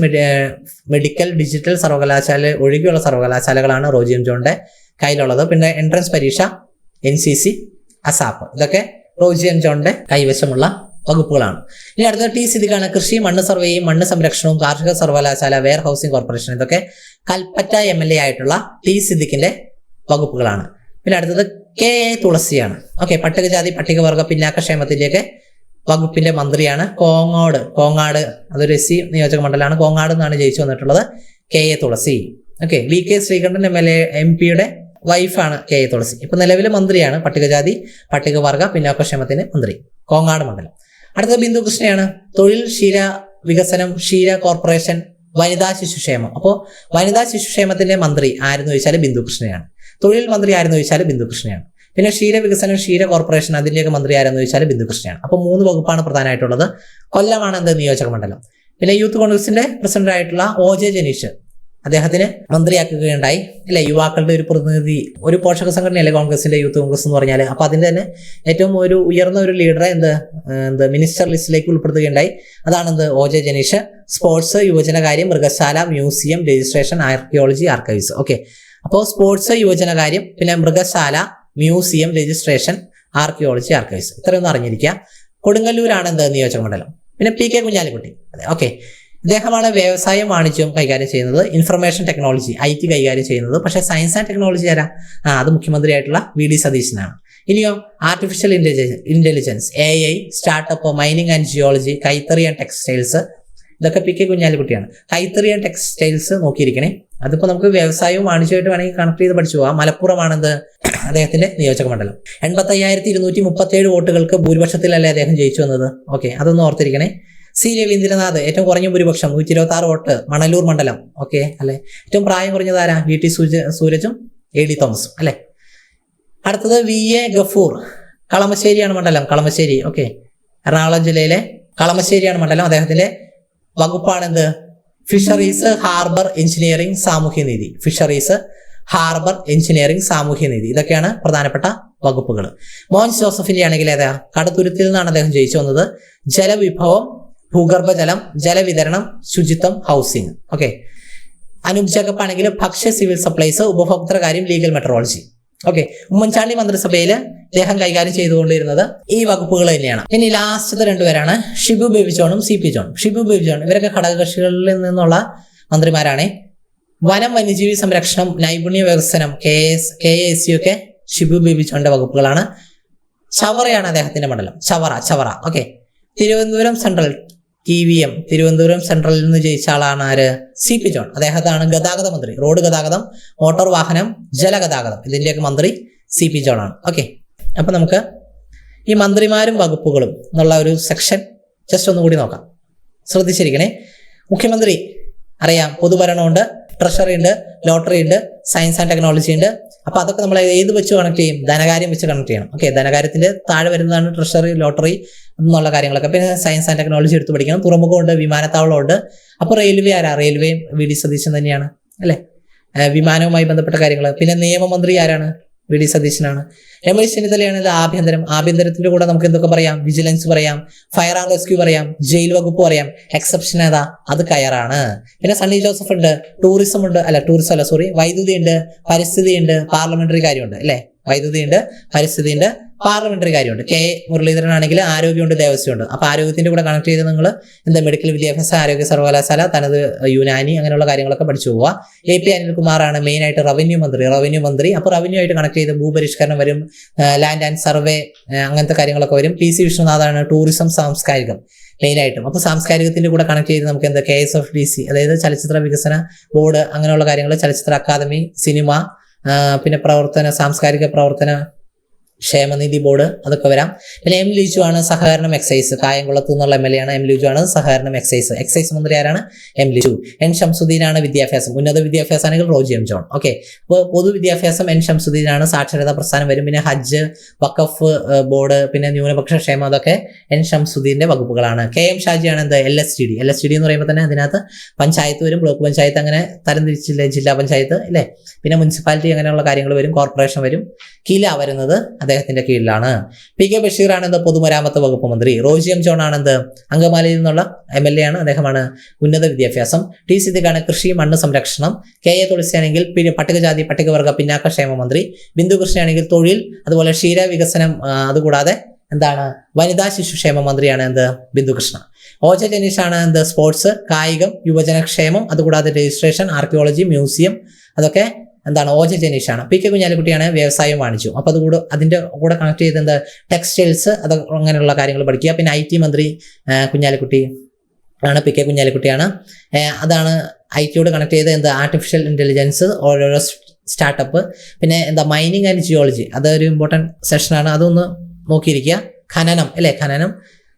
മെഡിക്കൽ, ഡിജിറ്റൽ സർവകലാശാല ഒഴികെയുള്ള സർവകലാശാലകളാണ് റോജി എം ജോണിന്റെ കയ്യിലുള്ളത്. പിന്നെ എൻട്രൻസ് പരീക്ഷ, NCC, ASAP, ഇതൊക്കെ റോജി എം ജോണിന്റെ കൈവശമുള്ള വകുപ്പുകളാണ്. ഇനി അടുത്ത T സിദ്ദിഖാണ്. കൃഷി, മണ്ണ് സർവേയും മണ്ണ് സംരക്ഷണവും, കാർഷിക സർവകലാശാല, വെയർ ഹൗസിംഗ് കോർപ്പറേഷൻ, ഇതൊക്കെ കൽപ്പറ്റ MLA ആയിട്ടുള്ള T സിദ്ദിഖിന്റെ വകുപ്പുകളാണ്. പിന്നെ അടുത്തത് KA തുളസിയാണ്. ഓക്കെ, പട്ടികജാതി, പട്ടികവർഗ, പിന്നാക്ക ക്ഷേമത്തിന്റെയൊക്കെ വകുപ്പിന്റെ മന്ത്രിയാണ്. കോങ്ങാട് അതൊരു SC നിയോജക മണ്ഡലമാണ്. കോങ്ങാട് നിന്നാണ് ജയിച്ചു വന്നിട്ടുള്ളത് KA തുളസി. ഓക്കെ, VK ശ്രീകണ്ഠൻ MLA MP-യുടെ വൈഫാണ് KA തുളസി. ഇപ്പൊ നിലവിലെ മന്ത്രിയാണ്. പട്ടികജാതി, പട്ടികവർഗ, പിന്നാക്കക്ഷേമത്തിന് മന്ത്രി, കോങ്ങാട് മണ്ഡലം. അടുത്തത് ബിന്ദു കൃഷ്ണയാണ്. തൊഴിൽ, ക്ഷീര വികസനം, ക്ഷീര കോർപ്പറേഷൻ, വനിതാ ശിശുക്ഷേമം. അപ്പോൾ വനിതാ ശിശുക്ഷേമത്തിന്റെ മന്ത്രി ആരെന്ന് ചോദിച്ചാൽ ബിന്ദു കൃഷ്ണയാണ്. തൊഴിൽ മന്ത്രി ആരെന്ന് ചോദിച്ചാൽ ബിന്ദു കൃഷ്ണയാണ്. പിന്നെ ക്ഷീരവികസനം, ക്ഷീര കോർപ്പറേഷൻ, അതിന്റെയൊക്കെ മന്ത്രി ആരെന്ന് ചോദിച്ചാൽ ബിന്ദു കൃഷ്ണയാണ്. അപ്പോൾ 3 വകുപ്പാണ് പ്രധാനമായിട്ടുള്ളത്. കൊല്ലമാണ് എന്ത് നിയോജക മണ്ഡലം. പിന്നെ യൂത്ത് കോൺഗ്രസിന്റെ പ്രസിഡന്റ് ആയിട്ടുള്ള OJ ജനീഷ്, അദ്ദേഹത്തിന് മന്ത്രിയാക്കുകയുണ്ടായി അല്ലെ. യുവാക്കളുടെ ഒരു പ്രതിനിധി, ഒരു പോഷക സംഘടനയല്ലേ കോൺഗ്രസിന്റെ യൂത്ത് കോൺഗ്രസ് എന്ന് പറഞ്ഞാൽ. അപ്പൊ അതിന്റെ തന്നെ ഏറ്റവും ഉയർന്ന ഒരു ലീഡറെ മിനിസ്റ്റർ ലിസ്റ്റിലേക്ക് ഉൾപ്പെടുത്തുകയുണ്ടായി. അതാണ് OJ ജനീഷ്. സ്പോർട്സ്, യുവജനകാര്യം, മൃഗശാല, museum, registration, archaeology, archives. Okay, അപ്പോൾ സ്പോർട്സ്, യുവജനകാര്യം, പിന്നെ മൃഗശാല, മ്യൂസിയം, രജിസ്ട്രേഷൻ, ആർക്കിയോളജി, ആർക്കൈവ്സ്, ഇത്രയൊന്നും അറിഞ്ഞിരിക്കുക. കൊടുങ്ങല്ലൂരാണ് നിയോജക മണ്ഡലം. പിന്നെ PK കുഞ്ഞാലിക്കുട്ടി. ഓക്കെ, ഇദ്ദേഹമാണ് വ്യവസായം, വാണിജ്യം കൈകാര്യം ചെയ്യുന്നത്. ഇൻഫർമേഷൻ ടെക്നോളജി, IT കൈകാര്യം ചെയ്യുന്നത്. പക്ഷേ സയൻസ് ആൻഡ് ടെക്നോളജി ആരാ? അത് മുഖ്യമന്ത്രിയായിട്ടുള്ള VD സതീശനാണ്. ഇനിയോ artificial intelligence, AI, startup, mining and geology, കൈത്തറി ആൻഡ് ടെക്സ്റ്റൈൽസ്, ഇതൊക്കെ PK കുഞ്ഞാലിക്കുട്ടിയാണ്. കൈത്തറി ആൻഡ് ടെക്സ്റ്റൈൽസ് നോക്കിയിരിക്കണേ. അതിപ്പോ നമുക്ക് വ്യവസായവും വാണിജ്യമായിട്ട് വേണമെങ്കിൽ കണക്ട് ചെയ്ത് പഠിച്ചു പോകാം. മലപ്പുറമാണെന്ത് അദ്ദേഹത്തിന്റെ നിയോജക മണ്ഡലം. 85,237 വോട്ടുകൾക്ക് ഭൂരിപക്ഷത്തിലല്ലേ അദ്ദേഹം ജയിച്ചു വന്നത്. ഓക്കെ, അതൊന്ന് ഓർത്തിരിക്കണേ. C രവീന്ദ്രനാഥ്, ഏറ്റവും കുറഞ്ഞ ഭൂരിപക്ഷം 126 വോട്ട്, മണലൂർ മണ്ഡലം. ഓക്കെ അല്ലെ. ഏറ്റവും പ്രായം കുറഞ്ഞതാരാ? VT സൂരജും AD തോമസും അല്ലെ. അടുത്തത് VA ഗഫൂർ, കളമശ്ശേരിയാണ് മണ്ഡലം. കളമശ്ശേരി. ഓക്കെ, എറണാകുളം ജില്ലയിലെ കളമശ്ശേരിയാണ് മണ്ഡലം. അദ്ദേഹത്തിന്റെ വകുപ്പാണ് ഫിഷറീസ്, ഹാർബർ, എഞ്ചിനീയറിംഗ്, സാമൂഹ്യനീതി. ഫിഷറീസ്, ഹാർബർ, എഞ്ചിനീയറിംഗ്, സാമൂഹ്യനീതി, ഇതൊക്കെയാണ് പ്രധാനപ്പെട്ട വകുപ്പുകൾ. മോൻസ് ജോസഫിന്റെ ആണെങ്കിൽ ഏതാ? കടത്തുരുത്തിൽ നിന്നാണ് അദ്ദേഹം ജയിച്ചു വന്നത്. ജലവിഭവം, ഭൂഗർഭജലം, ജലവിതരണം, ശുചിത്വം, ഹൗസിംഗ്. ഓക്കെ. അനൂപ് ജേക്കബ് ആണെങ്കിൽ ഭക്ഷ്യ, സിവിൽ സപ്ലൈസ്, ഉപഭോക്തൃകാര്യം, ലീഗൽ മെട്രോളജി. ഓക്കെ, ഉമ്മൻചാണ്ടി മന്ത്രിസഭയിൽ ഇദ്ദേഹം കൈകാര്യം ചെയ്തുകൊണ്ടിരുന്നത് ഈ വകുപ്പുകൾ തന്നെയാണ്. ഇനി ലാസ്റ്റത്തെ 2 പേരാണ് ഷിബു ബേബി ജോണും CP ജോൺ. ഷിബു ബേബി ജോൺ ഇവരൊക്കെ ഘടകകക്ഷികളിൽ നിന്നുള്ള മന്ത്രിമാരാണ്. വനം, വന്യജീവി സംരക്ഷണം, നൈപുണ്യ വികസനം, KASU ഒക്കെ ഷിബു ബേബി ജോണിന്റെ വകുപ്പുകളാണ്. ചവറയാണ് അദ്ദേഹത്തിന്റെ മണ്ഡലം. Chavara. Okay, Thiruvananthapuram central, TVM, Thiruvananthapuram സെൻട്രലിൽ നിന്ന് ജയിച്ച ആളാണ് ആര്? CP John. അദ്ദേഹത്താണ് ഗതാഗത മന്ത്രി. റോഡ് ഗതാഗതം, മോട്ടോർ വാഹനം, ജലഗതാഗതം, ഇതിന്റെയൊക്കെ മന്ത്രി CP ജോൺ ആണ്. ഓക്കെ, അപ്പൊ നമുക്ക് ഈ മന്ത്രിമാരും വകുപ്പുകളും എന്നുള്ള ഒരു സെക്ഷൻ ജസ്റ്റ് ഒന്നുകൂടി നോക്കാം. ശ്രദ്ധിച്ചിരിക്കണേ. മുഖ്യമന്ത്രി അറിയാം, പൊതുഭരണമുണ്ട്, ട്രഷറി ഉണ്ട്, ലോട്ടറി ഉണ്ട്, സയൻസ് ആൻഡ് ടെക്നോളജി ഉണ്ട്. അപ്പൊ അതൊക്കെ നമ്മൾ ഏത് വെച്ച് കണക്ട് ചെയ്യും? ധനകാര്യം വെച്ച് കണക്ട് ചെയ്യണം. ഓക്കെ, ധനകാര്യത്തിന്റെ താഴെ വരുന്നതാണ് ട്രഷറി, ലോട്ടറി എന്നുള്ള കാര്യങ്ങളൊക്കെ. പിന്നെ സയൻസ് ആൻഡ് ടെക്നോളജി എടുത്ത് പഠിക്കണം. തുറമുഖമുണ്ട്, വിമാനത്താവളമുണ്ട്. അപ്പൊ റെയിൽവേ ആരാ? റെയിൽവേയും വി ഡി സതീശൻ തന്നെയാണ് അല്ലെ. വിമാനവുമായി ബന്ധപ്പെട്ട കാര്യങ്ങൾ. പിന്നെ നിയമമന്ത്രി ആരാണ്? വി ഡി സതീശനാണ്. രമേശ് ചെന്നിത്തലയാണ് ഇത് ആഭ്യന്തരം. ആഭ്യന്തരത്തിന്റെ കൂടെ നമുക്ക് എന്തൊക്കെ പറയാം? വിജിലൻസ് പറയാം, ഫയർ ആൻഡ് റെസ്ക്യൂ പറയാം, ജയിൽ വകുപ്പ് പറയാം. എക്സെപ്ഷൻ ഏതാ? അത് കയറാണ്. പിന്നെ സണ്ണി ജോസഫ് ഉണ്ട്, ടൂറിസം ഉണ്ട്, വൈദ്യുതി ഉണ്ട്, പരിസ്ഥിതി ഉണ്ട്, പാർലമെന്ററി കാര്യമുണ്ട് അല്ലെ. വൈദ്യുതി ഉണ്ട്, പരിസ്ഥിതി ഉണ്ട്, പാർലമെന്ററി കാര്യമുണ്ട്. കെ മുരളീധരൻ ആണെങ്കിൽ ആരോഗ്യമുണ്ട്, ദേവസ്വമുണ്ട്. അപ്പൊ ആരോഗ്യത്തിന്റെ കൂടെ കണക്ട് ചെയ്ത് നിങ്ങൾ മെഡിക്കൽ വിദ്യാഭ്യാസ, ആരോഗ്യ സർവകലാശാല, തനത് യുനാനി അങ്ങനെയുള്ള കാര്യങ്ങളൊക്കെ പഠിച്ചു പോവുക. എ പി അനിൽകുമാറാണ് മെയിൻ ആയിട്ട് റവന്യൂ മന്ത്രി. അപ്പൊ റവന്യൂ ആയിട്ട് കണക്ട് ചെയ്ത് ഭൂപരിഷ്കരണം വരും, ലാൻഡ് ആൻഡ് സർവേ അങ്ങനത്തെ കാര്യങ്ങളൊക്കെ വരും. പി സി വിശ്വനാഥാണ് ടൂറിസം, സാംസ്കാരികം മെയിനായിട്ടും. അപ്പൊ സാംസ്കാരികത്തിന്റെ കൂടെ കണക്ട് ചെയ്ത് നമുക്ക് എന്താ KSFDC, അതായത് ചലച്ചിത്ര വികസന ബോർഡ് അങ്ങനെയുള്ള കാര്യങ്ങൾ, ചലച്ചിത്ര അക്കാദമി, സിനിമ, പിന്നെ സാംസ്കാരിക പ്രവർത്തന ക്ഷേമനിധി ബോർഡ് അതൊക്കെ വരാം. പിന്നെ എം ലിജു ആണ് സഹകരണം എക്സൈസ്. കായംകുളത്ത് നിന്നുള്ള MLA ആണ്. എം ലിജു ആണ് സഹകരണം എക്സൈസ് മന്ത്രി ആരാണ്? എം ലിജു. എൻ ഷംസുദ്ദീനാണ് വിദ്യാഭ്യാസം. ഉന്നത വിദ്യാഭ്യാസമാണെങ്കിൽ റോജി എം ജോൺ. ഓക്കെ, അപ്പോൾ പൊതുവിദ്യാഭ്യാസം എൻ ഷംസുദ്ദീനാണ്. സാക്ഷരതാ പ്രസ്ഥാനം വരും. പിന്നെ ഹജ്ജ്, വഖഫ് ബോർഡ്, പിന്നെ ന്യൂനപക്ഷ ക്ഷേമം, അതൊക്കെ എൻ ഷംസുദ്ദീന്റെ വകുപ്പുകളാണ്. KM ഷാജിയാണ് എന്ത്? LSTD എന്ന് പറയുമ്പോൾ തന്നെ അതിനകത്ത് പഞ്ചായത്ത് വരും, ബ്ലോക്ക് പഞ്ചായത്ത്, അങ്ങനെ തരംതിരിച്ചില്ലേ, ജില്ലാ പഞ്ചായത്ത് അല്ലേ. പിന്നെ മുനിസിപ്പാലിറ്റി അങ്ങനെയുള്ള കാര്യങ്ങൾ വരും, കോർപ്പറേഷൻ വരും. കില വരുന്നത് അദ്ദേഹത്തിന്റെ കീഴിലാണ്. PK ബഷീറാണ് എന്ത്? പൊതുമരാമത്ത് വകുപ്പ് മന്ത്രി. റോജി എം ജോൺ ആണെന്ത്? അങ്കമാലിയിൽ നിന്നുള്ള MLA ആണ്, അദ്ദേഹമാണ് ഉന്നത വിദ്യാഭ്യാസം. T സിദ്ദിഖാണ് കൃഷി, മണ്ണ് സംരക്ഷണം. KA തുളസിയാണെങ്കിൽ പട്ടികജാതി പട്ടികവർഗ പിന്നാക്ക ക്ഷേമ മന്ത്രി. ബിന്ദു കൃഷ്ണയാണെങ്കിൽ തൊഴിൽ, അതുപോലെ ക്ഷീര വികസനം, അതുകൂടാതെ എന്താണ്? വനിതാ ശിശുക്ഷേമ മന്ത്രിയാണ് എന്ത്? ബിന്ദു കൃഷ്ണ. OJ ജനീഷാണ് എന്ത്? സ്പോർട്സ്, കായികം, യുവജനക്ഷേമം, അതുകൂടാതെ രജിസ്ട്രേഷൻ, ആർക്കിയോളജി, മ്യൂസിയം, അതൊക്കെ എന്താണ്? OJ ജനീഷാണ്. PK കുഞ്ഞാലിക്കുട്ടിയാണ് വ്യവസായം, വാണിജ്യം. അപ്പൊ അതുകൂടെ അതിന്റെ കൂടെ കണക്ട് ചെയ്ത് എന്ത്? ടെക്സ്റ്റൈൽസ്, അത് അങ്ങനെയുള്ള കാര്യങ്ങൾ പഠിക്കുക. പിന്നെ IT മന്ത്രി കുഞ്ഞാലിക്കുട്ടി ആണ്, PK കുഞ്ഞാലിക്കുട്ടിയാണ്. അതാണ് IT-യോട് കണക്ട് ചെയ്ത് എന്ത്? ആർട്ടിഫിഷ്യൽ ഇന്റലിജൻസ്, ഓരോരോ സ്റ്റാർട്ടപ്പ്. പിന്നെ എന്താ? മൈനിങ് ആൻഡ് ജിയോളജി, അതൊരു ഇമ്പോർട്ടൻറ്റ് സെഷനാണ്, അതൊന്ന് നോക്കിയിരിക്കുക. ഖനനം അല്ലേ, ഖനനം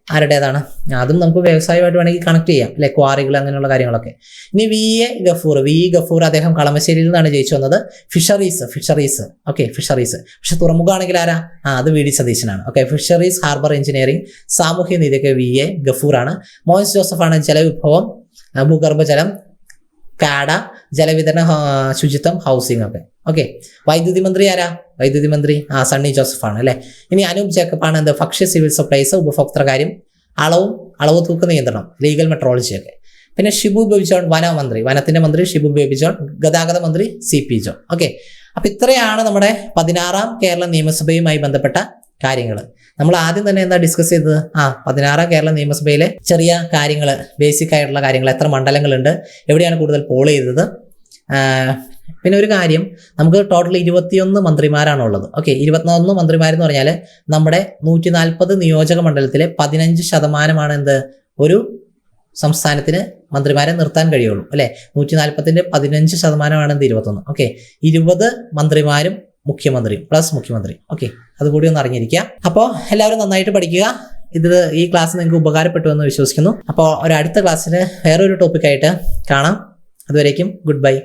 ആരുടേതാണ്? അതും നമുക്ക് വ്യവസായമായിട്ട് വേണമെങ്കിൽ കണക്ട് ചെയ്യാം അല്ലെ, ക്വാറികൾ അങ്ങനെയുള്ള കാര്യങ്ങളൊക്കെ. ഇനി VE ഗഫൂർ അദ്ദേഹം കളമശ്ശേരിയിൽ നിന്നാണ് ജയിച്ചു വന്നത്. Fisheries okay, fisheries. പക്ഷെ തുറമുഖമാണെങ്കിൽ ആരാ? അത് VD സതീശനാണ്. ഓക്കെ, ഫിഷറീസ്, ഹാർബർ എഞ്ചിനീയറിംഗ്, സാമൂഹ്യ നീതിയൊക്കെ VE ഗഫൂറാണ്. മോൻസ് ജോസഫാണ് ജലവിഭവം, ഭൂഗർഭജലം, കാഡ, ജലവിതരണ, ശുചിത്വം, ഹൗസിംഗ് ഒക്കെ. ഓക്കെ, വൈദ്യുതി മന്ത്രി ആരാ? സണ്ണി ജോസഫാണ് അല്ലെ. ഇനി അനൂപ് ജേക്കബാണ് എന്ത്? ഭക്ഷ്യ, സിവിൽ സപ്ലൈസ്, ഉപഭോക്തൃകാര്യം, അളവ് തൂക്ക നിയന്ത്രണം, ലീഗൽ മെട്രോളജി ഒക്കെ. പിന്നെ ഷിബു ബേബി ജോൺ വനത്തിന്റെ മന്ത്രി ഷിബു ബേബി ജോൺ, ഗതാഗത മന്ത്രി CP ജോൺ. ഓക്കെ, അപ്പൊ ഇത്രയാണ് നമ്മുടെ 16ാം കേരള നിയമസഭയുമായി ബന്ധപ്പെട്ട കാര്യങ്ങൾ. നമ്മൾ ആദ്യം തന്നെ എന്താ ഡിസ്കസ് ചെയ്തത്? 16ാം കേരള നിയമസഭയിലെ ചെറിയ കാര്യങ്ങൾ, ബേസിക് ആയിട്ടുള്ള കാര്യങ്ങൾ, എത്ര മണ്ഡലങ്ങളുണ്ട്, എവിടെയാണ് കൂടുതൽ പോൾ ചെയ്തത്. പിന്നെ ഒരു കാര്യം, നമുക്ക് ടോട്ടൽ 21 മന്ത്രിമാരാണുള്ളത്. ഓക്കെ, 21 മന്ത്രിമാരെന്ന് പറഞ്ഞാൽ നമ്മുടെ 140 നിയോജക മണ്ഡലത്തിലെ 15% എന്ത്? ഒരു സംസ്ഥാനത്തിന് മന്ത്രിമാരെ നിർത്താൻ കഴിയുള്ളൂ അല്ലെ. 140ന്റെ 15% എന്ത്? 21. ഓക്കെ, 20 മന്ത്രിമാരും മുഖ്യമന്ത്രിയും പ്ലസ് മുഖ്യമന്ത്രി. ഓക്കെ, അതുകൂടി ഒന്ന് അറിഞ്ഞിരിക്കുക. അപ്പോൾ എല്ലാവരും നന്നായിട്ട് പഠിക്കുക. ഈ ക്ലാസ് നിങ്ങൾക്ക് ഉപകാരപ്പെട്ടു എന്ന് വിശ്വസിക്കുന്നു. അപ്പോൾ ഒരു അടുത്ത ക്ലാസ്സിൽ വേറൊരു ടോപ്പിക്കായിട്ട് കാണാം. അതുവരേക്കും ഗുഡ് ബൈ.